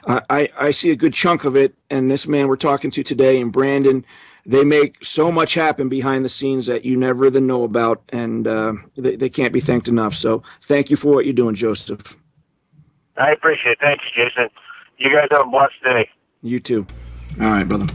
Speaker 3: I see a good chunk of it, and this man we're talking to today and Brandon, they make so much happen behind the scenes that you never even know about, and they can't be thanked enough. So thank you for what you're doing, Joseph.
Speaker 6: I appreciate it. Thanks, Jason. You guys have a blessed day.
Speaker 3: You too. All right, brother.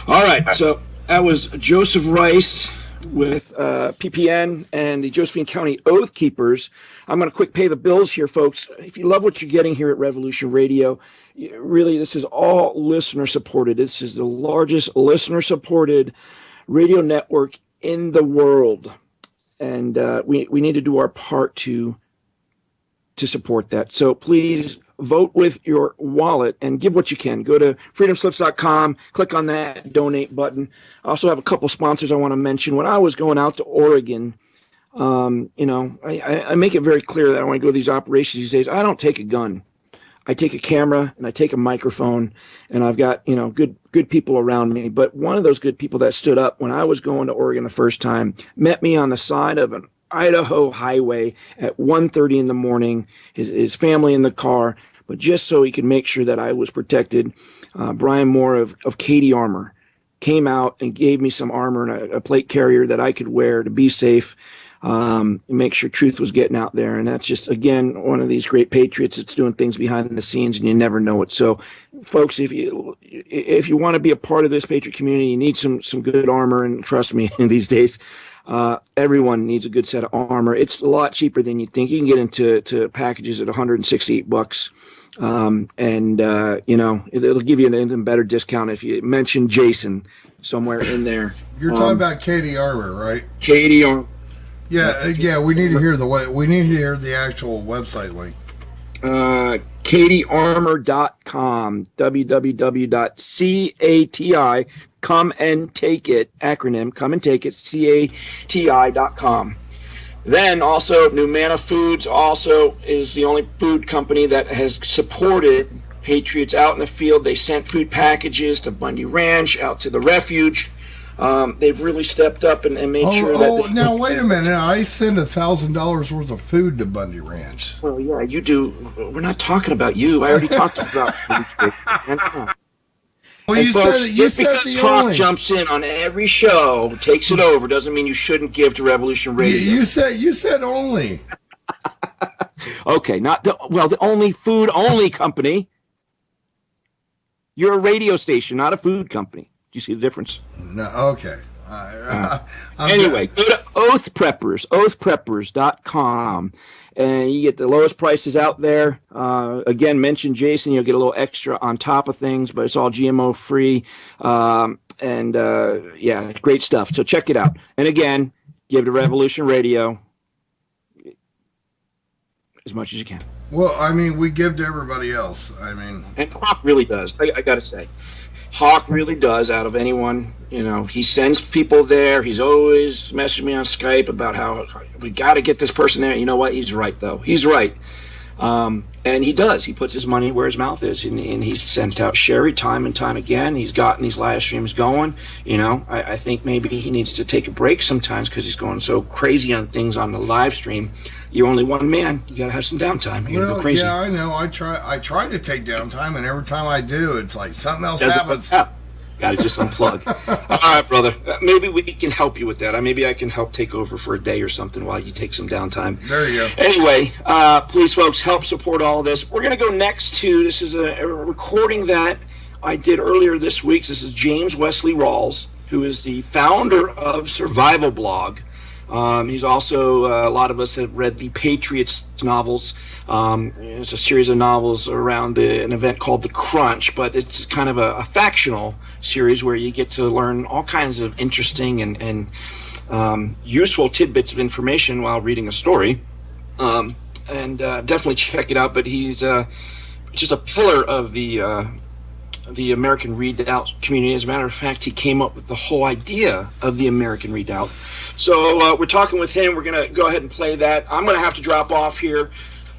Speaker 3: All right. So that was Joseph Rice with PPN and the Josephine County Oath Keepers. I'm going to quick pay the bills here, folks. If you love what you're getting here at Revolution Radio, really, this is all listener-supported. This is the largest listener-supported radio network in the world. And we need to do our part to support that. So please vote with your wallet and give what you can. Go to freedomslips.com, click on that donate button. I also have a couple sponsors I want to mention. When I was going out to Oregon, I make it very clear that I want to go to these operations these days. I don't take a gun. I take a camera and I take a microphone, and I've got, good people around me. But one of those good people that stood up when I was going to Oregon the first time met me on the side of an Idaho highway at 1:30 in the morning, his family in the car, but just so he could make sure that I was protected. Brian Moore of Katie Armor came out and gave me some armor and a plate carrier that I could wear to be safe, and make sure truth was getting out there. And that's just, again, one of these great patriots that's doing things behind the scenes and you never know it. So folks, if you want to be a part of this patriot community, you need some good armor, and trust me, these days, everyone needs a good set of armor. It's a lot cheaper than you think. You can get into packages at $168. It'll give you an even better discount if you mention Jason somewhere in there.
Speaker 4: You're talking about Katie Armor, right?
Speaker 3: Katie Armor.
Speaker 4: Yeah. We need to hear the actual website link.
Speaker 3: katiearmor.com, www.cati, come and take it, acronym, come and take it, cati.com. Then also, Numana Foods also is the only food company that has supported Patriots out in the field. They sent food packages to Bundy Ranch, out to the refuge. They've really stepped up and made sure that.
Speaker 4: Now wait a minute! I send $1,000 worth of food to Bundy Ranch.
Speaker 3: Well, yeah, you do. We're not talking about you. I already talked about food.
Speaker 4: Well, you
Speaker 3: folks,
Speaker 4: said
Speaker 3: just because
Speaker 4: the
Speaker 3: Hawk
Speaker 4: only.
Speaker 3: jumps in on every show, takes it over, doesn't mean you shouldn't give to Revolution Radio.
Speaker 4: You said only.
Speaker 3: Okay, the only food only company. You're a radio station, not a food company. Do you see the difference?
Speaker 4: No. Okay.
Speaker 3: Anyway, go to oathpreppers.com, and you get the lowest prices out there. Again, mention Jason, you'll get a little extra on top of things, but it's all GMO free. Yeah, great stuff. So check it out. And again, give to Revolution Radio as much as you can.
Speaker 4: Well, I mean, we give to everybody else. I mean,
Speaker 3: and Hawk really does. I got to say. Hawk really does, out of anyone, he sends people there. He's always messaging me on Skype about how we got to get this person there. You know what? He's right, though. He's right. And he does. He puts his money where his mouth is, and he's sent out Sherry time and time again. He's gotten these live streams going. I think maybe he needs to take a break sometimes because he's going so crazy on things on the live stream. You're only one man. You got to have some downtime. You're go crazy.
Speaker 4: Yeah, I know. I try to take downtime, and every time I do, it's like something else happens.
Speaker 3: Got to just unplug. All right, brother. Maybe we can help you with that. Maybe I can help take over for a day or something while you take some downtime.
Speaker 4: There you go.
Speaker 3: Anyway, please, folks, help support all of this. We're going to go next to, this is a recording that I did earlier this week. This is James Wesley Rawls, who is the founder of Survival Blog. He's also, a lot of us have read the Patriots novels. It's a series of novels around an event called The Crunch, but it's kind of a factional series where you get to learn all kinds of interesting and useful tidbits of information while reading a story. Definitely check it out, but he's just a pillar of the American Redoubt community. As a matter of fact, he came up with the whole idea of the American Redoubt. So we're talking with him. We're going to go ahead and play that. I'm going to have to drop off here.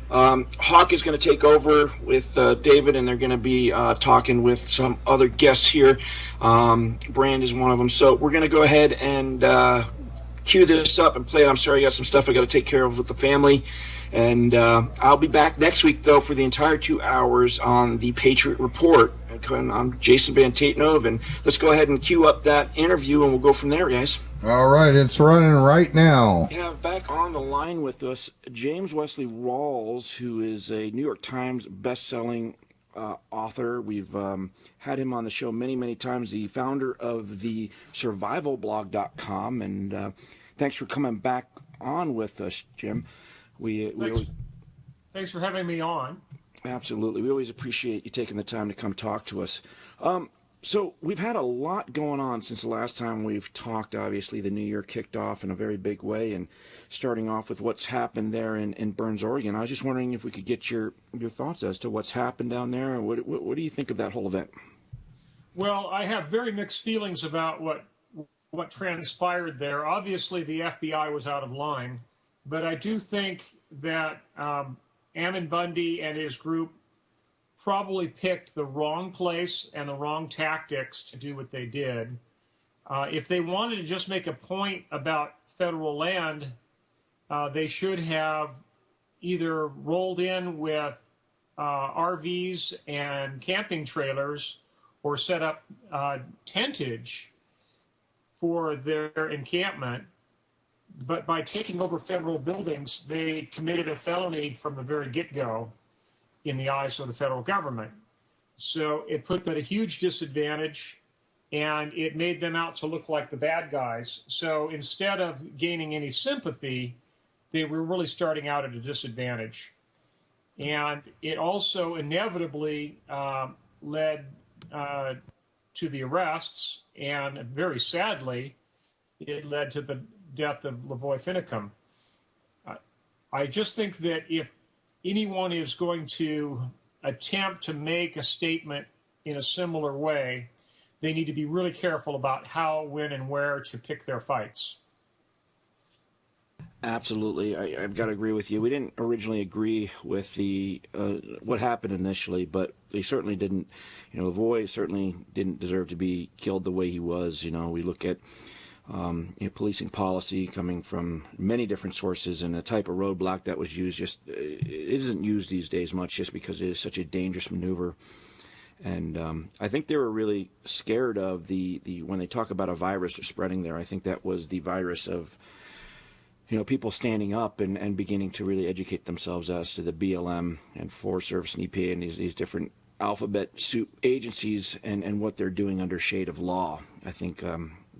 Speaker 3: Hawk is going to take over with David, and they're going to be talking with some other guests here. Brand is one of them. So we're going to go ahead and cue this up and play it. I'm sorry, I got some stuff I got to take care of with the family. And I'll be back next week, though, for the entire 2 hours on the Patriot Report. I'm Jason Van Tatenhove, and let's go ahead and cue up that interview, and we'll go from there, guys.
Speaker 4: All right, it's running right now.
Speaker 3: We have back on the line with us James Wesley Rawls, who is a New York Times best-selling author. We've had him on the show many, many times, the founder of the survivalblog.com, and thanks for coming back on with us, Jim.
Speaker 8: Thanks for having me on.
Speaker 3: Absolutely. We always appreciate you taking the time to come talk to us. So we've had a lot going on since the last time we've talked. Obviously, the new year kicked off in a very big way, and starting off with what's happened there in Burns, Oregon. I was just wondering if we could get your thoughts as to what's happened down there, and what do you think of that whole event?
Speaker 8: Well, I have very mixed feelings about what transpired there. Obviously, the FBI was out of line, but I do think that Ammon Bundy and his group probably picked the wrong place and the wrong tactics to do what they did. If they wanted to just make a point about federal land, they should have either rolled in with RVs and camping trailers or set up tentage for their encampment. But by taking over federal buildings, they committed a felony from the very get-go in the eyes of the federal government. So it put them at a huge disadvantage, and it made them out to look like the bad guys. So instead of gaining any sympathy, they were really starting out at a disadvantage. And it also inevitably led to the arrests, and very sadly, it led to the death of Lavoy Finicum. I just think that if anyone is going to attempt to make a statement in a similar way, they need to be really careful about how, when, and where to pick their fights.
Speaker 3: Absolutely, I've got to agree with you. We didn't originally agree with the what happened initially, but they certainly didn't. Lavoie certainly didn't deserve to be killed the way he was. We look at policing policy coming from many different sources, and the type of roadblock that was used it isn't used these days much, just because it is such a dangerous maneuver. And I think they were really scared of the when they talk about a virus spreading there. I think that was the virus of people standing up and beginning to really educate themselves as to the BLM and Forest Service and EPA and these different alphabet soup agencies and what they're doing under shade of law. I think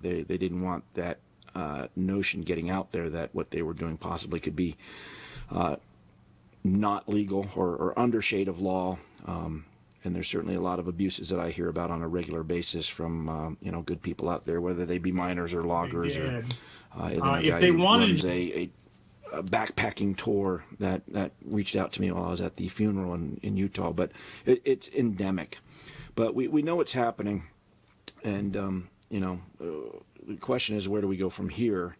Speaker 3: they didn't want that notion getting out there that what they were doing possibly could be not legal or under shade of law. And there's certainly a lot of abuses that I hear about on a regular basis from good people out there, whether they be miners or loggers or
Speaker 8: if they wanted
Speaker 3: a backpacking tour that reached out to me while I was at the funeral in Utah. But it's endemic. But we know what's happening, and the question is, where do we go from here?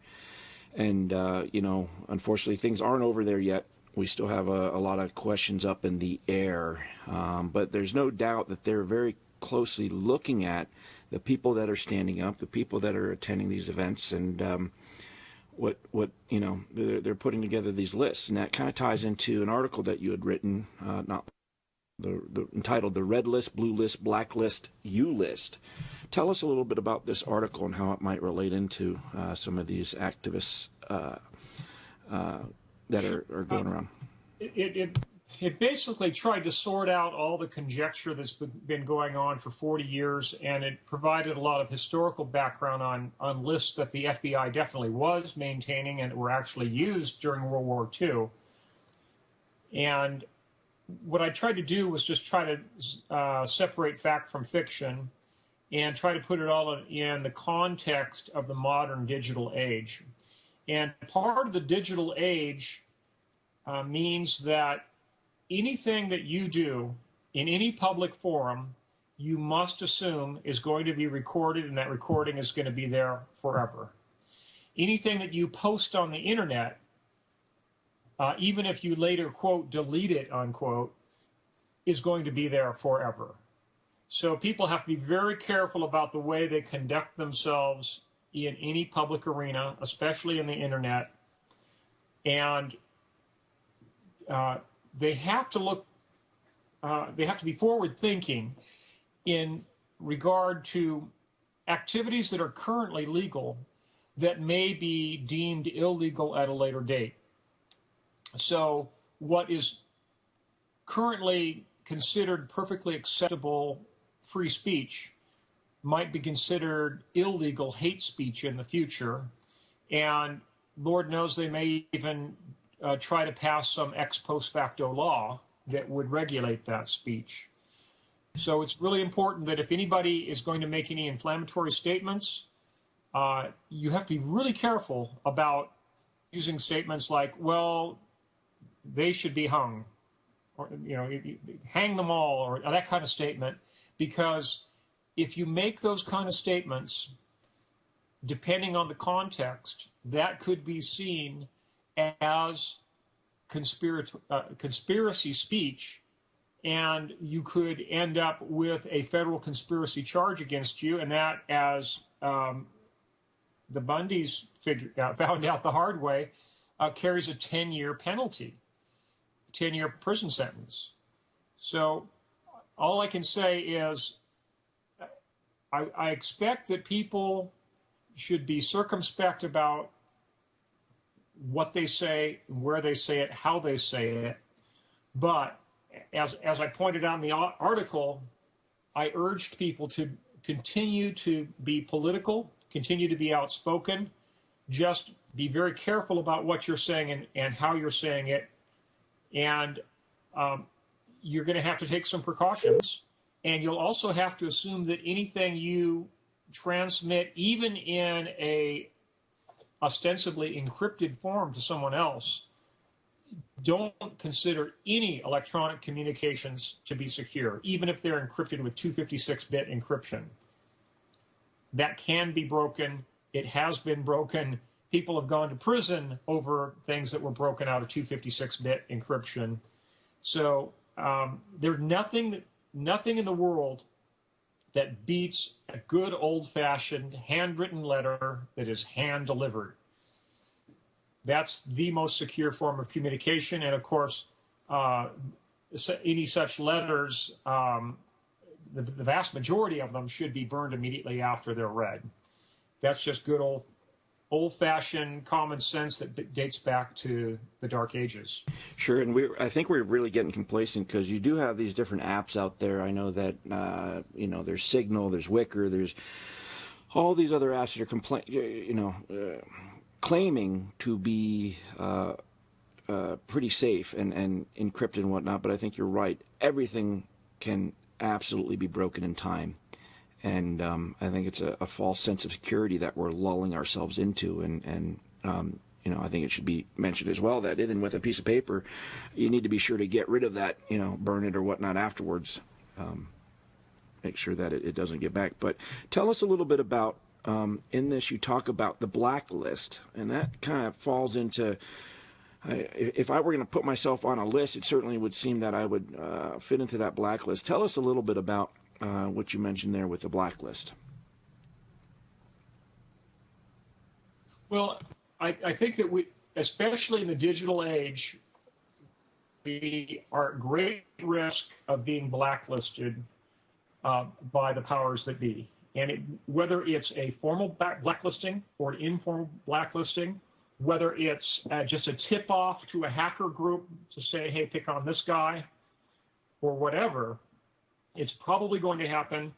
Speaker 3: And unfortunately, things aren't over there yet. We still have a lot of questions up in the air, but there's no doubt that they're very closely looking at the people that are standing up, the people that are attending these events, and they're putting together these lists. And that kind of ties into an article that you had written, entitled "The Red List, Blue List, Black List, U List." Tell us a little bit about this article and how it might relate into some of these activists that are going around.
Speaker 8: It basically tried to sort out all the conjecture that's been going on for 40 years, and it provided a lot of historical background on lists that the FBI definitely was maintaining and were actually used during World War II. And what I tried to do was just try to separate fact from fiction and try to put it all in the context of the modern digital age. And part of the digital age means that anything that you do in any public forum, you must assume is going to be recorded, and that recording is going to be there forever. Anything that you post on the internet, even if you later, quote, delete it, unquote, is going to be there forever. So people have to be very careful about the way they conduct themselves in any public arena, especially in the internet. And they have to be forward thinking in regard to activities that are currently legal that may be deemed illegal at a later date. So what is currently considered perfectly acceptable free speech might be considered illegal hate speech in the future. And Lord knows they may even try to pass some ex post facto law that would regulate that speech. So it's really important that if anybody is going to make any inflammatory statements, you have to be really careful about using statements like, well, they should be hung, or hang them all, or that kind of statement, because if you make those kind of statements, depending on the context, that could be seen as conspiracy speech, and you could end up with a federal conspiracy charge against you, and that, as the Bundys found out the hard way, carries a 10-year penalty, 10-year prison sentence. So all I can say is I expect that people should be circumspect about what they say, where they say it, how they say it. But as I pointed out in the article, I urged people to continue to be political, continue to be outspoken, just be very careful about what you're saying and how you're saying it. And you're going to have to take some precautions. And you'll also have to assume that anything you transmit, even in a ostensibly encrypted form to someone else, don't consider any electronic communications to be secure, even if they're encrypted with 256-bit encryption. That can be broken. It has been broken. People have gone to prison over things that were broken out of 256-bit encryption. So there's nothing in the world that beats a good old-fashioned handwritten letter that is hand-delivered. That's the most secure form of communication. And, of course, any such letters, the vast majority of them should be burned immediately after they're read. That's just good old-fashioned common sense that dates back to the Dark Ages.
Speaker 3: Sure, and I think we're really getting complacent because you do have these different apps out there. I know that there's Signal, there's Wicker, there's all these other apps that are claiming to be pretty safe and encrypted and whatnot. But I think you're right. Everything can absolutely be broken in time. And I think it's a false sense of security that we're lulling ourselves into. And I think it should be mentioned as well that even with a piece of paper, you need to be sure to get rid of that, burn it or whatnot afterwards. Make sure that it doesn't get back. But tell us a little bit about, in this you talk about the blacklist. And that kind of falls into, if I were going to put myself on a list, it certainly would seem that I would fit into that blacklist. Tell us a little bit about what you mentioned there with the blacklist.
Speaker 8: Well, I think that we, especially in the digital age, we are at great risk of being blacklisted by the powers that be. And whether it's a formal blacklisting or an informal blacklisting, whether it's just a tip-off to a hacker group to say, hey, pick on this guy, or whatever, it's probably going to happen.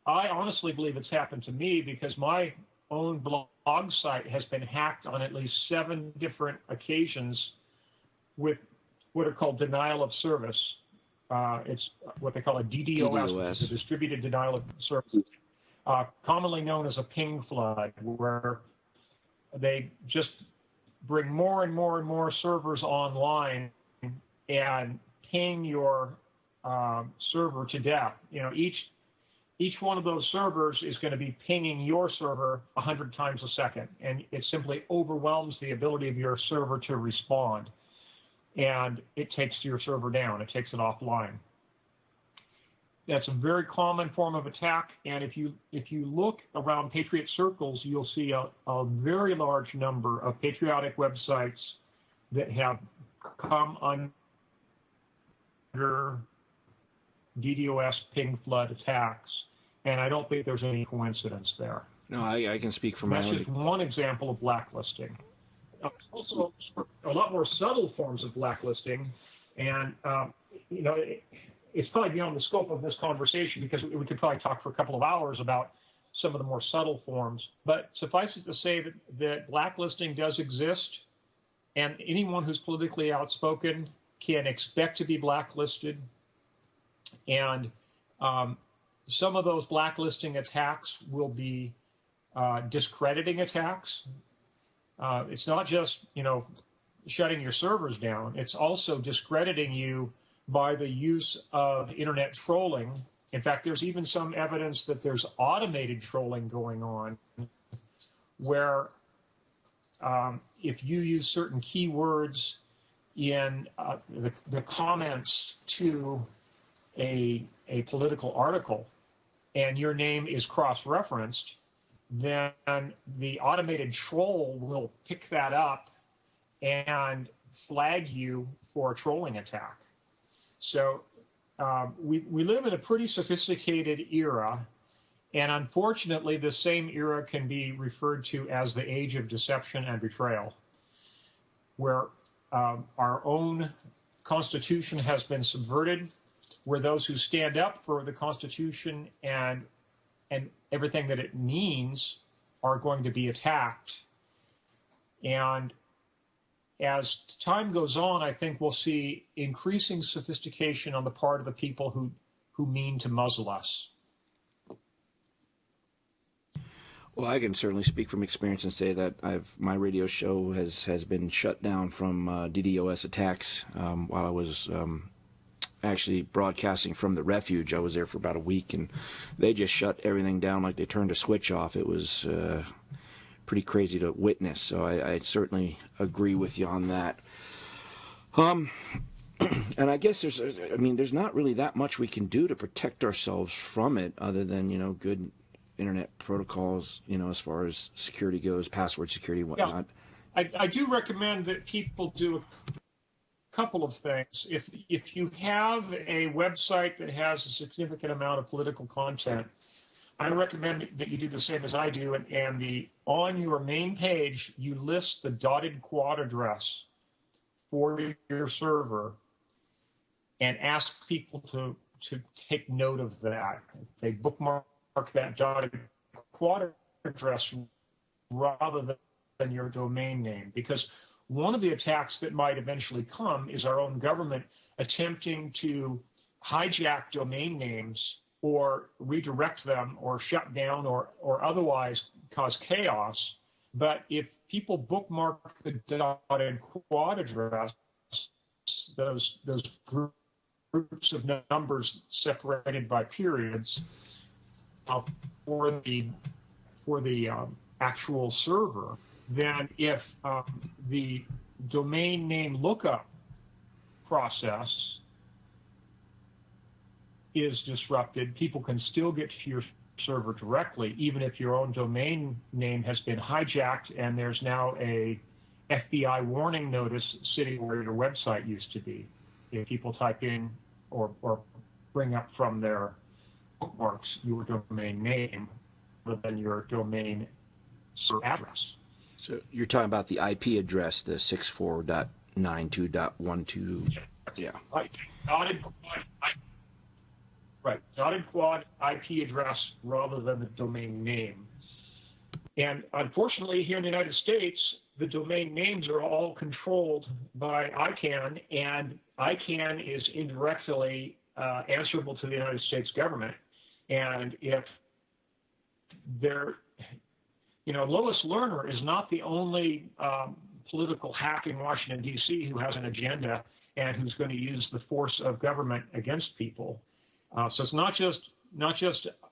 Speaker 8: I honestly believe it's happened to me because my own blog site has been hacked on at least 7 different occasions with what are called denial of service. It's what they call a DDoS. A distributed denial of service, commonly known as a ping flood, where they just bring more and more and more servers online and ping your server to death. Each one of those servers is going to be pinging your server 100 times a second, and it simply overwhelms the ability of your server to respond, and it takes your server down. It takes it offline. That's a very common form of attack, and if you look around Patriot circles, you'll see a very large number of patriotic websites that have come under DDoS ping flood attacks, and I don't think there's any coincidence there.
Speaker 3: No, I can speak from my own.
Speaker 8: That's just one example of blacklisting. Also, a lot more subtle forms of blacklisting, and it's probably beyond the scope of this conversation because we could probably talk for a couple of hours about some of the more subtle forms. But suffice it to say that blacklisting does exist, and anyone who's politically outspoken can expect to be blacklisted. And some of those blacklisting attacks will be discrediting attacks. It's not just, shutting your servers down. It's also discrediting you by the use of internet trolling. In fact, there's even some evidence that there's automated trolling going on where if you use certain keywords in the comments to a political article and your name is cross-referenced, then the automated troll will pick that up and flag you for a trolling attack. So we live in a pretty sophisticated era, and unfortunately the same era can be referred to as the age of deception and betrayal, where our own Constitution has been subverted, where those who stand up for the Constitution and everything that it means are going to be attacked. And as time goes on, I think we'll see increasing sophistication on the part of the people who mean to muzzle us.
Speaker 3: Well, I can certainly speak from experience and say that my radio show has been shut down from DDoS attacks while I was actually broadcasting from the refuge. I was there for about a week, and they just shut everything down like they turned a switch off. It was pretty crazy to witness, so I certainly agree with you on that. And I guess there's not really that much we can do to protect ourselves from it other than, good internet protocols, as far as security goes, password security and whatnot.
Speaker 8: Yeah. I do recommend that people do a couple of things. If you have a website that has a significant amount of political content, I recommend that you do the same as I do, and on your main page, you list the dotted quad address for your server and ask people to take note of that. If they bookmark that dotted quad address rather than your domain name, because one of the attacks that might eventually come is our own government attempting to hijack domain names or redirect them or shut down or otherwise cause chaos. But if people bookmark the dotted quad address, those groups of numbers separated by periods for the actual server, then if the domain name lookup process is disrupted, people can still get to your server directly, even if your own domain name has been hijacked and there's now a FBI warning notice sitting where your website used to be. If people type in or bring up from their bookmarks your domain name rather than your domain server address.
Speaker 3: So you're talking about the IP address, the 64.92.12. Yeah.
Speaker 8: Dotted quad IP address rather than the domain name. And unfortunately, here in the United States, the domain names are all controlled by ICANN, and ICANN is indirectly answerable to the United States government. And if Lois Lerner is not the only political hack in Washington, D.C. who has an agenda and who's going to use the force of government against people. So it's not just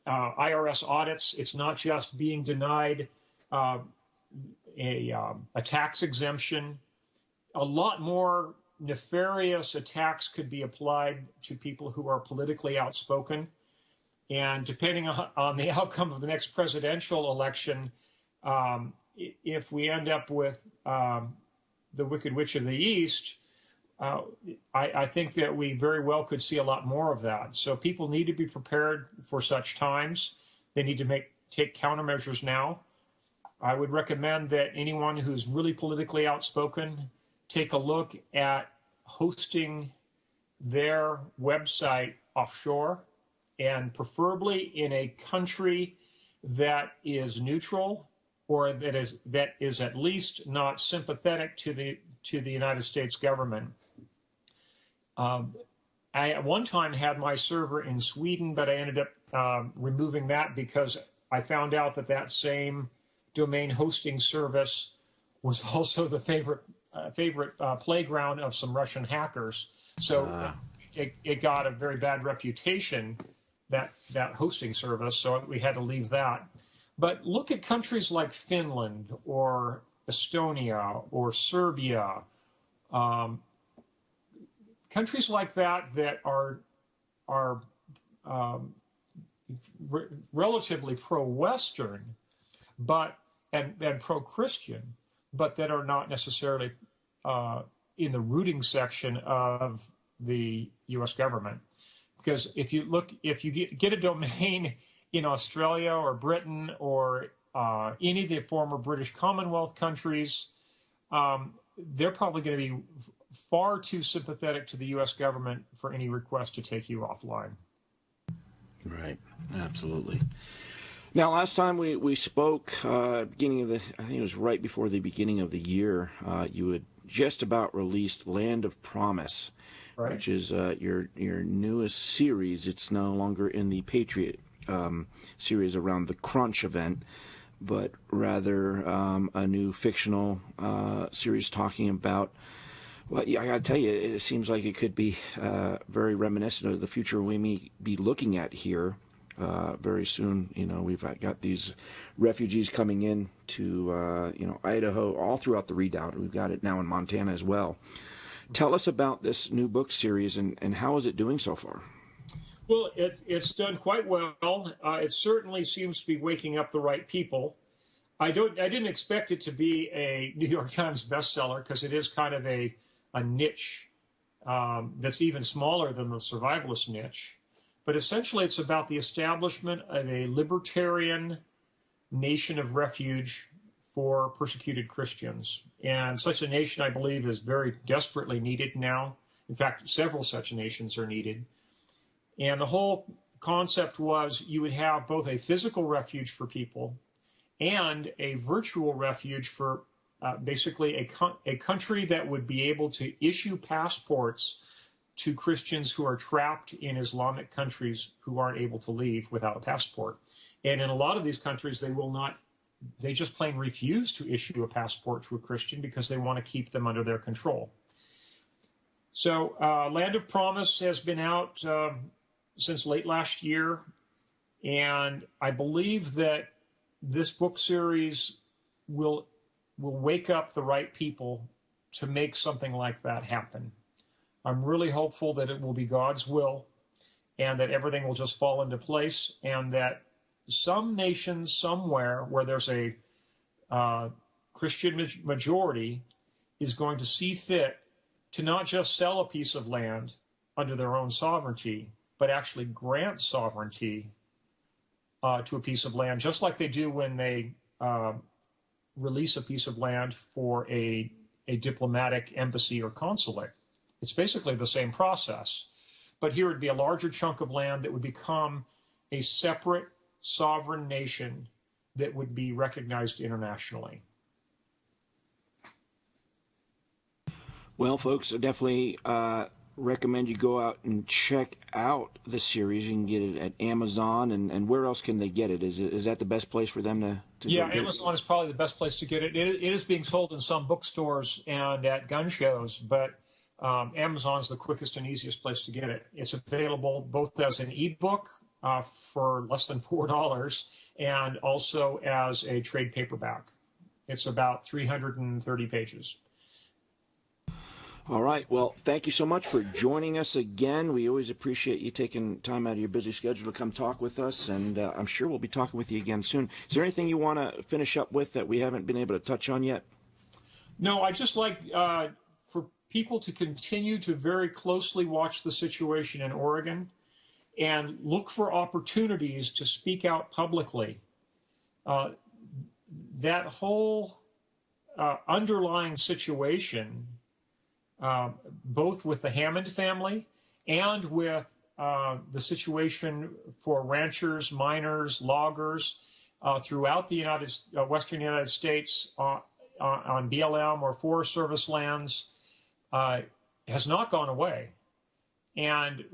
Speaker 8: IRS audits. It's not just being denied a tax exemption. A lot more nefarious attacks could be applied to people who are politically outspoken. And depending on the outcome of the next presidential election, if we end up with the Wicked Witch of the East, I think that we very well could see a lot more of that. So people need to be prepared for such times. They need to take countermeasures now. I would recommend that anyone who's really politically outspoken take a look at hosting their website offshore, and preferably in a country that is neutral or that is at least not sympathetic to the United States government. I at one time had my server in Sweden, but I ended up removing that because I found out that same domain hosting service was also the favorite playground of some Russian hackers. So it got a very bad reputation, that hosting service, so we had to leave that. But look at countries like Finland or Estonia or Serbia, countries like that are relatively pro-Western, and pro-Christian, but that are not necessarily in the rooting section of the U.S. government. Because if you get a domain in Australia or Britain or any of the former British Commonwealth countries, they're probably going to be far too sympathetic to the U.S. government for any request to take you offline.
Speaker 3: Right, absolutely. Now, last time we spoke, beginning of I think it was right before the beginning of the year, you had just about released Land of Promise, right, which is your newest series. It's no longer in the Patriot series around the Crunch event, but rather a new fictional series talking about. Well, yeah, I got to tell you, it seems like it could be very reminiscent of the future we may be looking at here very soon. We've got these refugees coming in to Idaho, all throughout the Redoubt. We've got it now in Montana as well. Tell us about this new book series and how is it doing so far?
Speaker 8: Well, it's done quite well. It certainly seems to be waking up the right people. I didn't expect it to be a New York Times bestseller because it is kind of a niche that's even smaller than the survivalist niche. But essentially, it's about the establishment of a libertarian nation of refuge for persecuted Christians. And such a nation, I believe, is very desperately needed now. In fact, several such nations are needed. And the whole concept was you would have both a physical refuge for people and a virtual refuge for basically a country that would be able to issue passports to Christians who are trapped in Islamic countries who aren't able to leave without a passport. And in a lot of these countries, they just plain refuse to issue a passport to a Christian because they want to keep them under their control. So Land of Promise has been out since late last year, and I believe that this book series will wake up the right people to make something like that happen. I'm really hopeful that it will be God's will and that everything will just fall into place and that some nation somewhere where there's a Christian majority is going to see fit to not just sell a piece of land under their own sovereignty, but actually grant sovereignty to a piece of land, just like they do when they release a piece of land for a diplomatic embassy or consulate. It's basically the same process. But here would be a larger chunk of land that would become a separate sovereign nation that would be recognized internationally.
Speaker 3: Well, folks, I definitely recommend you go out and check out the series. You can get it at Amazon, and where else can they get it? Is that the best place for them to
Speaker 8: Yeah, Amazon is probably the best place to get it. It is being sold in some bookstores and at gun shows, but Amazon's the quickest and easiest place to get it. It's available both as an ebook for less than $4 and also as a trade paperback. It's about 330 pages.
Speaker 3: All right. Well, thank you so much for joining us again. We always appreciate you taking time out of your busy schedule to come talk with us, and I'm sure we'll be talking with you again soon. Is there anything you want to finish up with that we haven't been able to touch on yet?
Speaker 8: No, I just like for people to continue to very closely watch the situation in Oregon and look for opportunities to speak out publicly. That whole underlying situation, both with the Hammond family and with the situation for ranchers, miners, loggers throughout the Western United States on BLM or Forest Service lands, has not gone away. And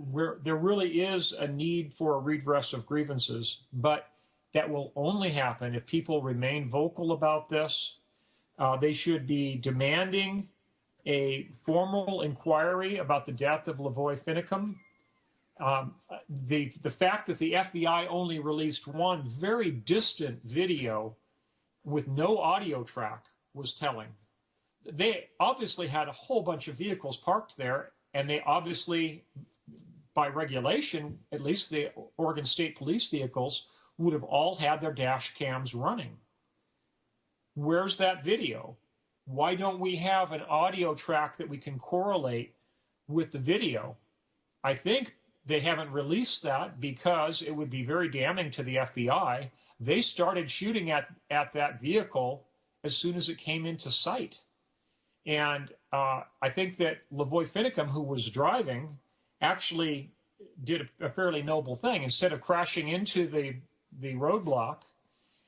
Speaker 8: there really is a need for a redress of grievances, but that will only happen if people remain vocal about this. They should be demanding a formal inquiry about the death of Lavoy Finicum. The fact that the FBI only released one very distant video with no audio track was telling. They obviously had a whole bunch of vehicles parked there, and they obviously, by regulation, at least the Oregon State Police vehicles, would have all had their dash cams running. Where's that video? Why don't we have an audio track that we can correlate with the video? I think they haven't released that because it would be very damning to the FBI. They started shooting at that vehicle as soon as it came into sight. And I think that Lavoy Finicum, who was driving, actually did a fairly noble thing. Instead of crashing into the roadblock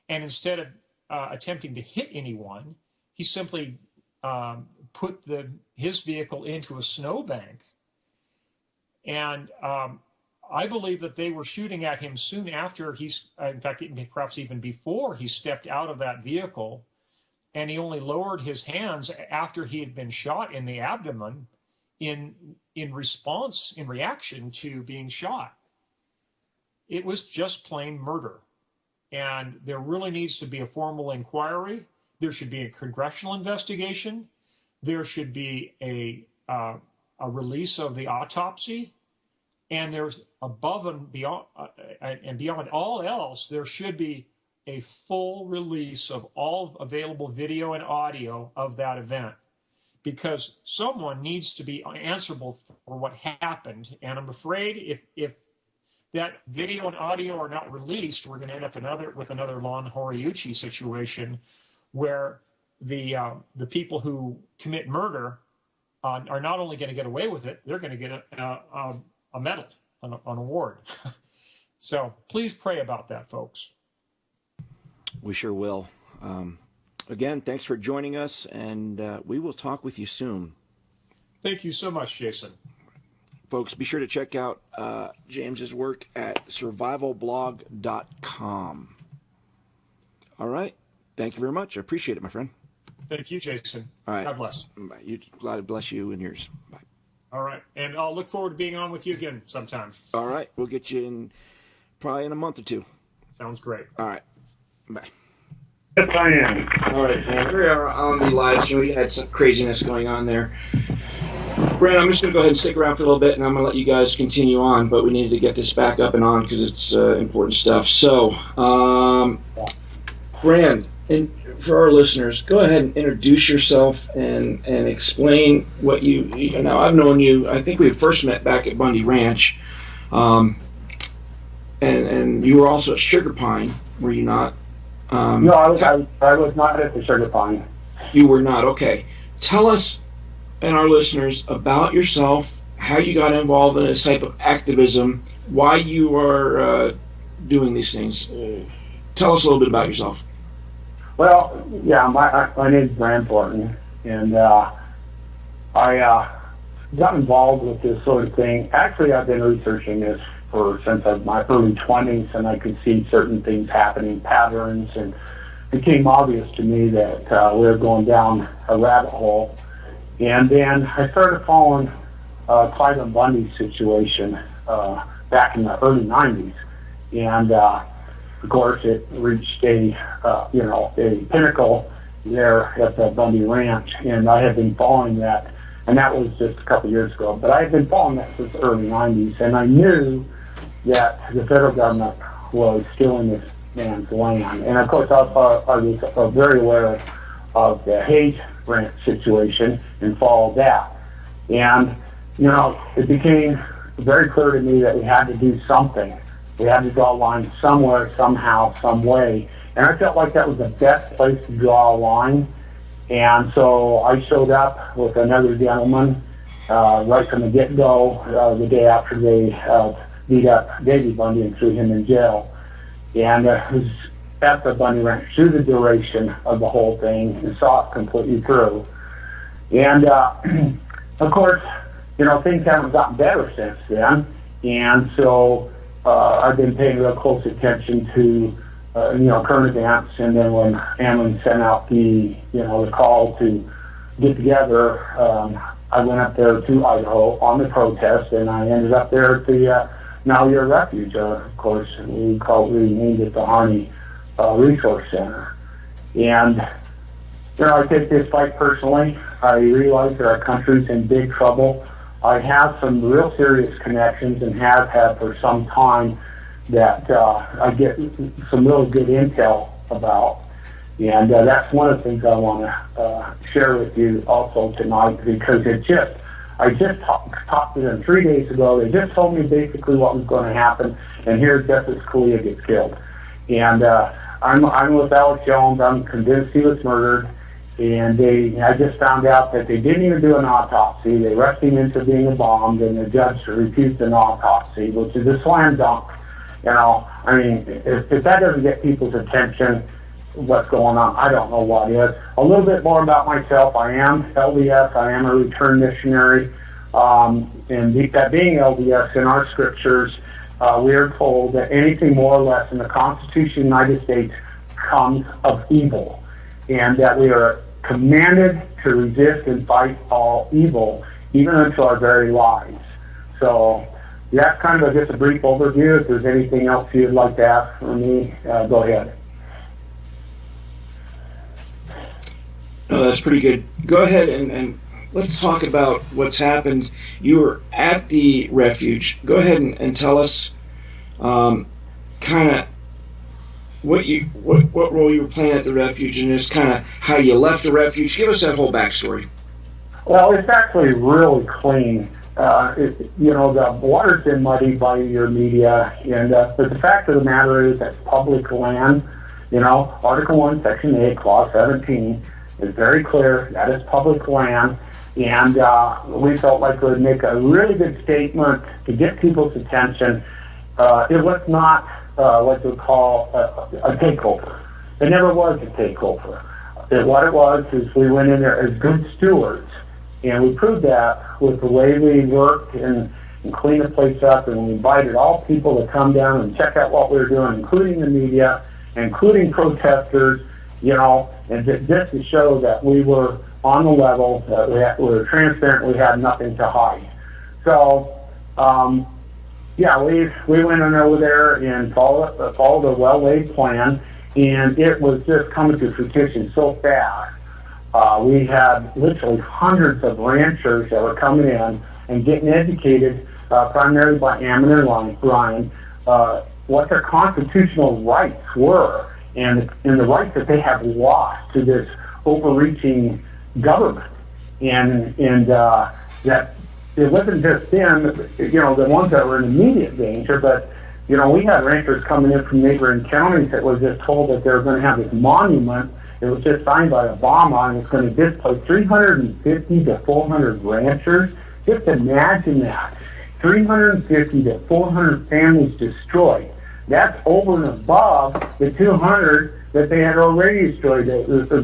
Speaker 8: and instead of attempting to hit anyone, he simply put his vehicle into a snowbank. And I believe that they were shooting at him soon after in fact, perhaps even before he stepped out of that vehicle, and he only lowered his hands after he had been shot in the abdomen in reaction to being shot. It was just plain murder. And there really needs to be a formal inquiry. There should be a congressional investigation. There should be a release of the autopsy. And there's above and beyond all else, there should be a full release of all available video and audio of that event, because someone needs to be answerable for what happened. And I'm afraid if that video and audio are not released, we're going to end up with another Lon Horiuchi situation, where the people who commit murder are not only going to get away with it, they're going to get a medal, an award. So please pray about that, folks.
Speaker 3: We sure will. Again, thanks for joining us, and we will talk with you soon.
Speaker 8: Thank you so much, Jason.
Speaker 3: Folks, be sure to check out James's work at survivalblog.com. All right. Thank you very much. I appreciate it, my friend.
Speaker 8: Thank you, Jason.
Speaker 3: All right.
Speaker 8: God bless.
Speaker 3: Bye. God bless you and yours. Bye.
Speaker 8: All right. And I'll look forward to being on with you again sometime.
Speaker 3: All right. We'll get you probably in a month or two.
Speaker 8: Sounds great.
Speaker 3: All right. Bye.
Speaker 6: Yes, I am.
Speaker 3: All right, man. We are on the live stream. We had some craziness going on there. Brandon, I'm just going to go ahead and stick around for a little bit, and I'm going to let you guys continue on, but we needed to get this back up and on because it's important stuff. So, Brand, and for our listeners, go ahead and introduce yourself and explain what you know. I've known you, I think we first met back at Bundy Ranch, and you were also at Sugar Pine, were you not?
Speaker 9: No, I was not at the Sugar Pine.
Speaker 3: You were not, okay. Tell us and our listeners about yourself, how you got involved in this type of activism, why you are doing these things. Tell us a little bit about yourself.
Speaker 9: Well, yeah, my name is Brand Thornton, and I got involved with this sort of thing. Actually, I've been researching this since my early 20s, and I could see certain things happening, patterns, and it became obvious to me that we were going down a rabbit hole. And then I started following Clive Bundy's situation back in the early 90s. And, of course, it reached a pinnacle there at the Bundy Ranch. And I had been following that, and that was just a couple years ago. But I had been following that since the early 90s. And I knew that the federal government was stealing this man's land. And, of course, I was very aware of the Hayes Ranch situation and followed that. And, it became very clear to me that we had to do something. We had to draw a line somewhere, somehow, some way. And I felt like that was the best place to draw a line. And so I showed up with another gentleman right from the get-go the day after they beat up Davy Bundy and threw him in jail. And it was at the Bundy Ranch through the duration of the whole thing and saw it completely through. And, of course, things haven't gotten better since then. And so I've been paying real close attention to, current events. And then when Ammon sent out the call to get together, I went up there to Idaho on the protest, and I ended up there at the Malheur Refuge. Of course, we named it the Harney Resource Center. And, I take this fight personally. I realize that our country's in big trouble. I have some real serious connections and have had for some time that I get some really good intel about. And that's one of the things I want to share with you also tonight, because I just talked to them 3 days ago. They just told me basically what was going to happen, and here Justice Scalia gets killed. And I'm with Alex Jones. I'm convinced he was murdered. And I just found out that they didn't even do an autopsy. They rushed him into being bombed, and the judge refused an autopsy, which is a slam dunk. If that doesn't get people's attention, what's going on, I don't know what is. A little bit more about myself. I am LDS. I am a returned missionary. And that being LDS in our scriptures, we are told that anything more or less in the Constitution of the United States comes of evil, and that we are commanded to resist and fight all evil, even unto our very lives. So that's kind of just a brief overview. If there's anything else you'd like to ask for me, go ahead.
Speaker 3: No, that's pretty good. Go ahead and let's talk about what's happened. You were at the refuge. Go ahead and tell us kind of what role you were playing at the refuge, and just kind of how you left the refuge. Give us that whole backstory.
Speaker 9: Well, it's actually really clean. The water's been muddied by your media, and but the fact of the matter is that's public land. Article 1, Section 8, Clause 17 is very clear. That is public land, and we felt like we would make a really good statement to get people's attention. It was not what you would call a takeover. It never was a takeover. What it was is we went in there as good stewards, and we proved that with the way we worked and cleaned the place up, and we invited all people to come down and check out what we were doing, including the media, including protesters, and just to show that we were on the level, that we were transparent, we had nothing to hide. So, we went in over there and followed a well-laid plan, and it was just coming to fruition so fast. We had literally hundreds of ranchers that were coming in and getting educated, primarily by Ammon and Ryan, what their constitutional rights were, and the rights that they have lost to this overreaching government, and that it wasn't just them, the ones that were in immediate danger, but we had ranchers coming in from neighboring counties that were just told that they were going to have this monument. It was just signed by Obama, and it's going to displace 350 to 400 ranchers. Just imagine that. 350 to 400 families destroyed. That's over and above the 200 that they had already destroyed.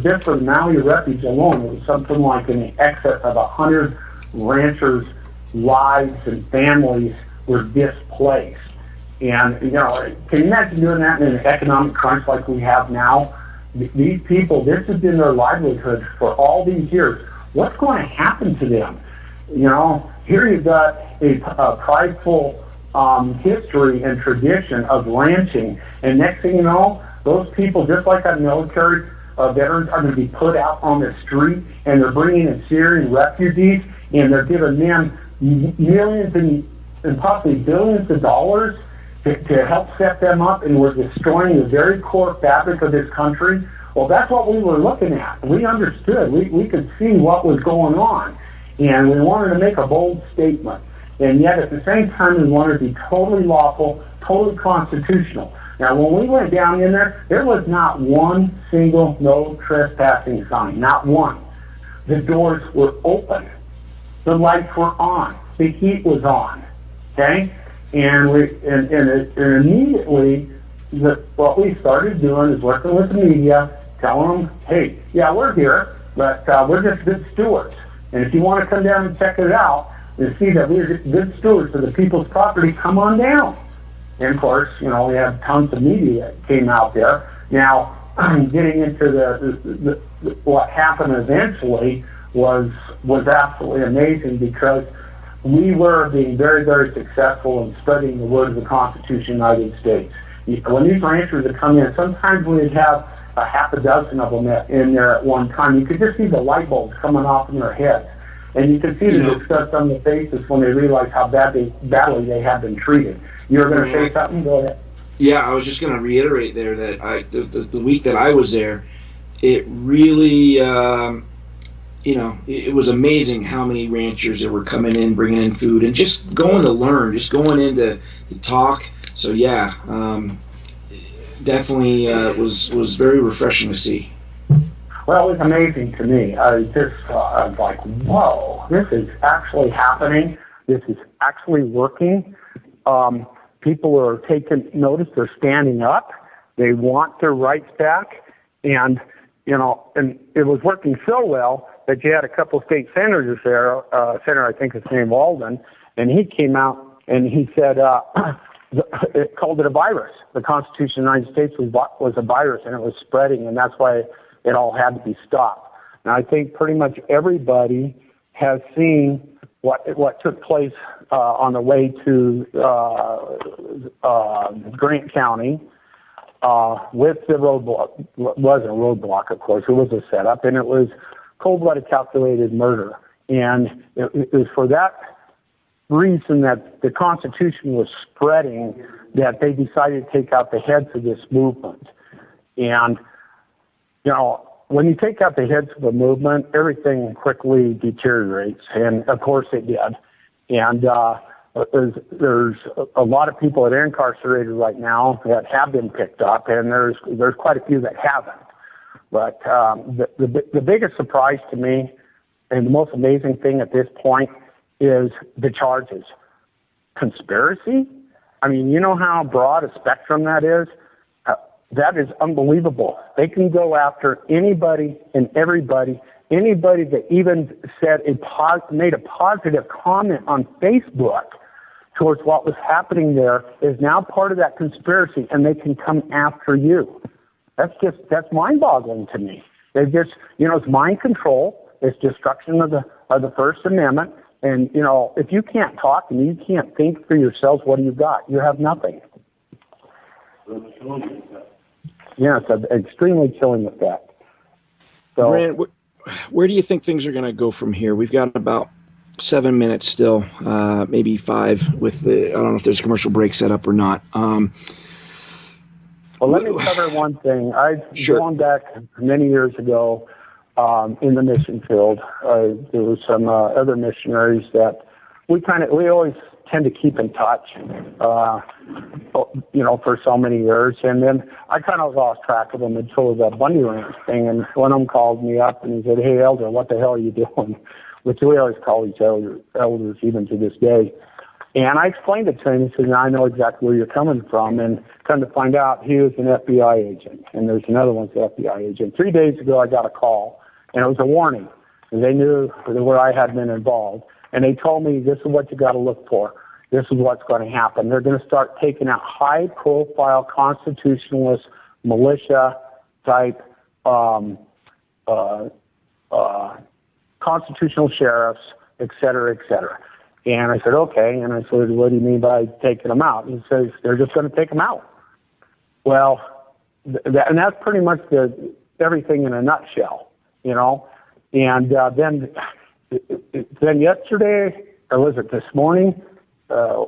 Speaker 9: Just for the Maui Refuge alone, it was something like in excess of 100 ranchers' lives and families were displaced. And, can you imagine doing that in an economic crunch like we have now? These people, this has been their livelihood for all these years. What's going to happen to them? Here you've got a prideful history and tradition of ranching, and next thing you know, those people, just like our military veterans, are going to be put out on the street, and they're bringing in Syrian refugees, and they're giving them millions and possibly billions of dollars to help set them up, and we're destroying the very core fabric of this country. Well, that's what we were looking at. We understood. We could see what was going on, and we wanted to make a bold statement. And yet, at the same time, we wanted to be totally lawful, totally constitutional. Now, when we went down in there was not one single no trespassing sign, not one. The doors were open. The lights were on. The heat was on. Okay? And immediately, what we started doing is working with the media, telling them, hey, yeah, we're here, but we're just good stewards. And if you want to come down and check it out and see that we're just good stewards of the people's property, come on down. And of course, we had tons of media that came out there. Now, getting into the what happened eventually was absolutely amazing, because we were being very, very successful in spreading the word of the Constitution of the United States. When these ranchers would come in, sometimes we'd have a half a dozen of them in there at one time. You could just see the light bulbs coming off in their heads. And you could see the disgust on their faces when they realized how badly they had been treated. You were going to say something? Go ahead.
Speaker 3: Yeah, I was just going to reiterate there that the week that I was there, it really, it was amazing how many ranchers that were coming in, bringing in food, and just going to learn, just going in to talk. So yeah, definitely was very refreshing to see.
Speaker 9: Well, it was amazing to me. I was like, whoa, this is actually happening. This is actually working. People are taking notice. They're standing up. They want their rights back. And, and it was working so well that you had a couple of state senators there, Senator, I think his name Walden, and he came out and he said, it called it a virus. The Constitution of the United States was a virus, and it was spreading, and that's why it all had to be stopped. And I think pretty much everybody has seen what took place on the way to Grant County with the roadblock. It wasn't a roadblock, of course. It was a setup, and it was cold-blooded, calculated murder. And it was for that reason that the Constitution was spreading that they decided to take out the heads of this movement. And, you know, when you take out the heads of a movement, everything quickly deteriorates, and of course it did. And there's a lot of people that are incarcerated right now that have been picked up, and there's quite a few that haven't. But the biggest surprise to me, and the most amazing thing at this point, is the charges. Conspiracy? I mean, you know how broad a spectrum that is? That is unbelievable. They can go after anybody and everybody, anybody that even made a positive comment on Facebook towards what was happening there is now part of that conspiracy, and they can come after you. That's mind-boggling to me. They just, it's mind control. It's destruction of the First Amendment. And, if you can't talk and you can't think for yourselves, what do you got? You have nothing. Yeah, it's extremely chilling effect. So,
Speaker 3: Brand, where do you think things are going to go from here? We've got about 7 minutes still, maybe 5 with I don't know if there's a commercial break set up or not.
Speaker 9: Well, let me cover one thing.
Speaker 3: Sure.
Speaker 9: Going back many years ago in the mission field, there were some other missionaries that we always tend to keep in touch, for so many years. And then I kind of lost track of them until the Bundy Ranch thing. And one of them called me up and he said, "Hey, Elder, what the hell are you doing?" Which we always call each other elders even to this day. And I explained it to him. He said, "I know exactly where you're coming from." And come to find out, he was an FBI agent. And there's another one's an FBI agent. 3 days ago, I got a call, and it was a warning. And they knew where I had been involved. And they told me, "This is what you got to look for. This is what's going to happen. They're going to start taking out high-profile constitutionalist, militia-type constitutional sheriffs, et cetera, et cetera." And I said, "Okay." And I said, "What do you mean by taking them out?" And he says, "They're just going to take them out." Well, and that's pretty much everything in a nutshell, And then yesterday, or was it this morning? I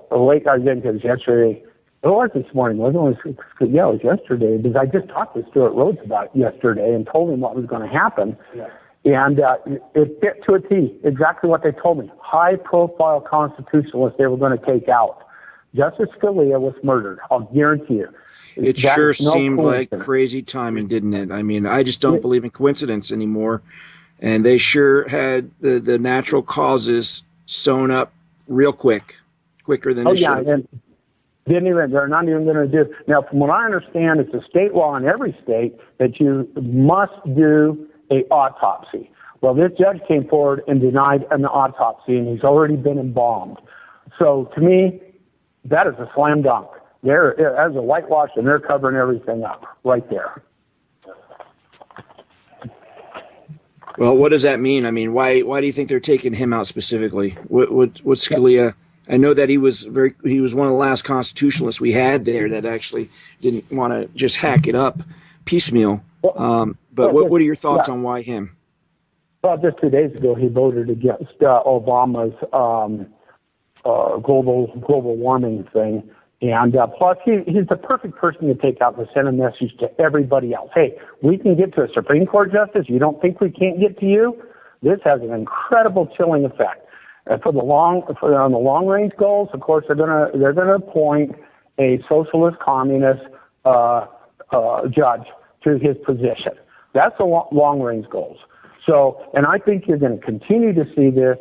Speaker 9: didn't get it yesterday. It was this morning, wasn't it? Yeah, it was yesterday, because I just talked to Stuart Rhodes about it yesterday and told him what was going to happen. Yeah. And it fit to a T, exactly what they told me. High-profile constitutionalists they were going to take out. Justice Scalia was murdered, I'll guarantee you.
Speaker 3: It sure seemed like crazy timing, didn't it? I mean, I just don't believe in coincidence anymore. And they sure had the natural causes sewn up real quicker than they should have.
Speaker 9: And they're not even going to do. Now, from what I understand, it's a state law in every state that you must do an autopsy. Well, this judge came forward and denied an autopsy, and he's already been embalmed. So, to me, that is a slam dunk. As a whitewash, and they're covering everything up right there.
Speaker 3: Well, what does that mean? I mean, why do you think they're taking him out specifically? What's Scalia? I know that he was one of the last constitutionalists we had there that actually didn't want to just hack it up piecemeal. But what are your thoughts on why him?
Speaker 9: Well, just 2 days ago, he voted against Obama's global warming thing. And plus, he's the perfect person to take out to send a message to everybody else. Hey, we can get to a Supreme Court justice. You don't think we can't get to you? This has an incredible chilling effect. On the long range goals, of course, they're gonna appoint a socialist communist judge to his position. That's the long range goals. So, and I think you're going to continue to see this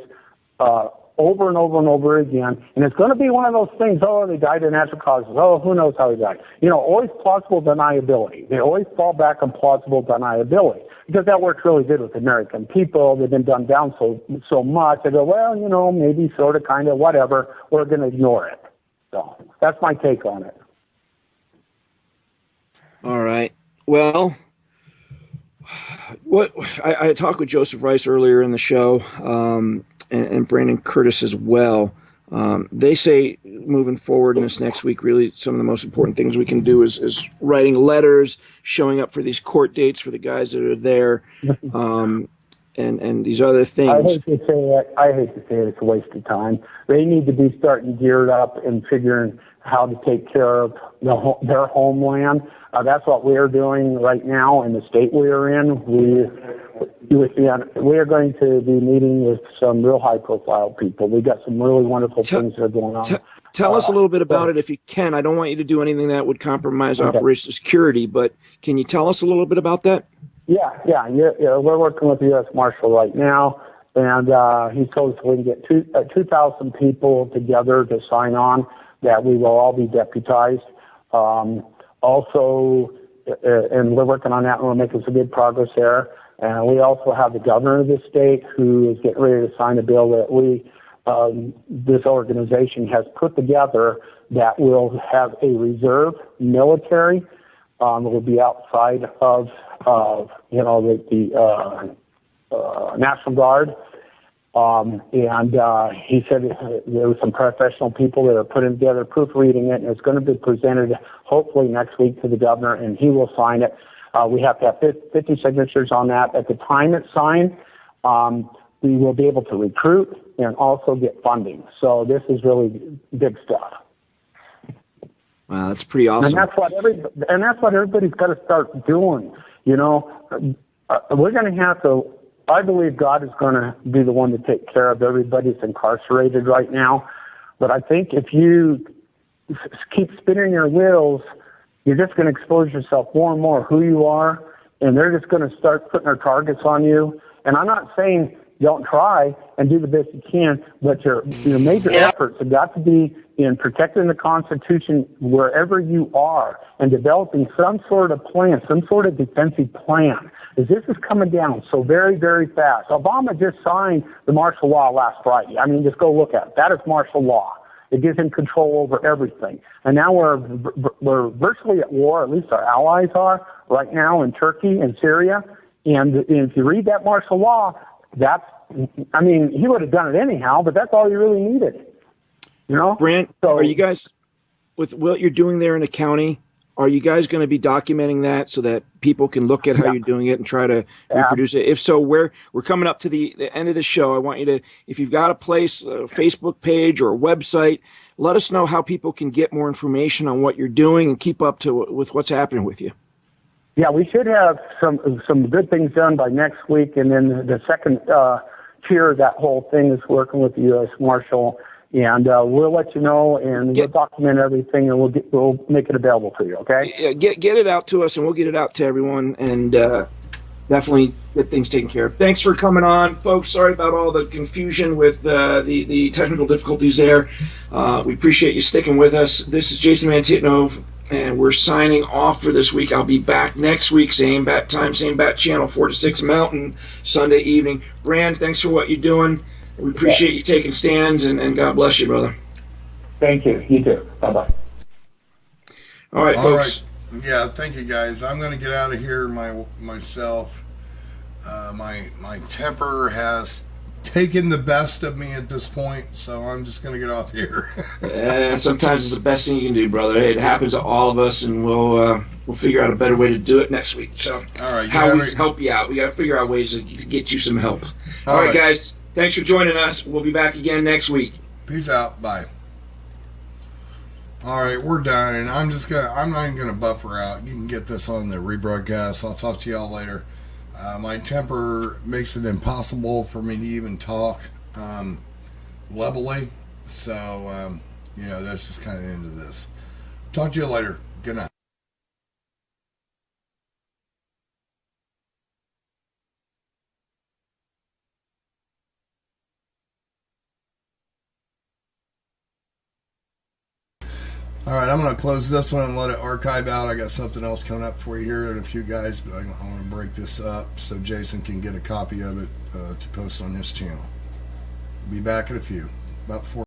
Speaker 9: over and over and over again. And it's going to be one of those things, they died of natural causes. Who knows how he died? Always plausible deniability. They always fall back on plausible deniability because that works really good with the American people. They've been done down so much. They go, well, maybe, sort of, kind of, whatever. We're going to ignore it. So that's my take on it.
Speaker 3: All right. Well, I talked with Joseph Rice earlier in the show, and Brandon Curtis as well. They say moving forward in this next week, really some of the most important things we can do is writing letters, showing up for these court dates for the guys that are there, and these other things.
Speaker 9: I hate to say it. It's a waste of time. They need to be starting geared up and figuring how to take care of their homeland. That's what we are doing right now in the state we are in. We are going to be meeting with some real high-profile people. We got some really wonderful things that are going on.
Speaker 3: Tell us a little bit about it if you can. I don't want you to do anything that would compromise operational security, but can you tell us a little bit about that?
Speaker 9: Yeah. We're working with the U.S. Marshal right now, and he told us we can get 2,000 people together to sign on that we will all be deputized. Also, and we're working on that, and we're making some good progress there. And we also have the governor of the state who is getting ready to sign a bill that this organization has put together that will have a reserve military that will be outside of the National Guard. And he said there were some professional people that are putting together, proofreading it, and it's going to be presented hopefully next week to the governor, and he will sign it. We have to have 50 signatures on that. At the time it's signed, we will be able to recruit and also get funding. So this is really big stuff.
Speaker 3: Wow, that's pretty awesome.
Speaker 9: And that's what everybody's got to start doing. You know, we're going to have to. I believe God is going to be the one to take care of everybody that's incarcerated right now. But I think if you keep spinning your wheels, you're just going to expose yourself more and more who you are, and they're just going to start putting their targets on you. And I'm not saying don't try and do the best you can, but your major efforts have got to be in protecting the Constitution wherever you are and developing some sort of plan, some sort of defensive plan. As this is coming down so very, very fast. Obama just signed the martial law last Friday. I mean, just go look at it. That is martial law. It gives him control over everything. And now we're virtually at war, at least our allies are, right now in Turkey and Syria. And if you read that martial law, he would have done it anyhow, but that's all he really needed. You know?
Speaker 3: Brant, are you guys, with what you're doing there in the county, are you guys going to be documenting that so that people can look at how you're doing it and try to reproduce it? If so, we're coming up to the end of the show. I want you to, if you've got a place, a Facebook page or a website, let us know how people can get more information on what you're doing and keep up with what's happening with you.
Speaker 9: Yeah, we should have some good things done by next week, and then the second tier of that whole thing is working with the U.S. Marshal. And we'll let you know, and we'll document everything, and we'll make it available to you. Okay?
Speaker 3: Yeah, get it out to us, and we'll get it out to everyone, and definitely get things taken care of. Thanks for coming on, folks. Sorry about all the confusion with the technical difficulties there. We appreciate you sticking with us. This is Jason Mantitno, and we're signing off for this week. I'll be back next week, same bat time, same bat channel, 4 to 6 Mountain, Sunday evening. Brand, thanks for what you're doing. We appreciate you taking stands, and God bless you, brother.
Speaker 9: Thank you. You too. Bye-bye.
Speaker 3: All right, folks.
Speaker 4: All right. Yeah, thank you, guys. I'm going to get out of here myself. My temper has taken the best of me at this point, so I'm just going to get off here.
Speaker 3: Sometimes it's the best thing you can do, brother. It happens to all of us, and we'll figure out a better way to do it next week. So,
Speaker 4: all right,
Speaker 3: how we help you out? We got to figure out ways to get you some help. All right, guys. Thanks for joining us. We'll be back again next week.
Speaker 4: Peace out. Bye. All right, we're done, and I'm not even gonna buffer out. You can get this on the rebroadcast. I'll talk to y'all later. My temper makes it impossible for me to even talk levelly. So, that's just kind of the end of this. Talk to you later. Good night. All right, I'm going to close this one and let it archive out. I got something else coming up for you here in a few guys, but I want to break this up so Jason can get a copy of it to post on his channel. Be back in a few, about 4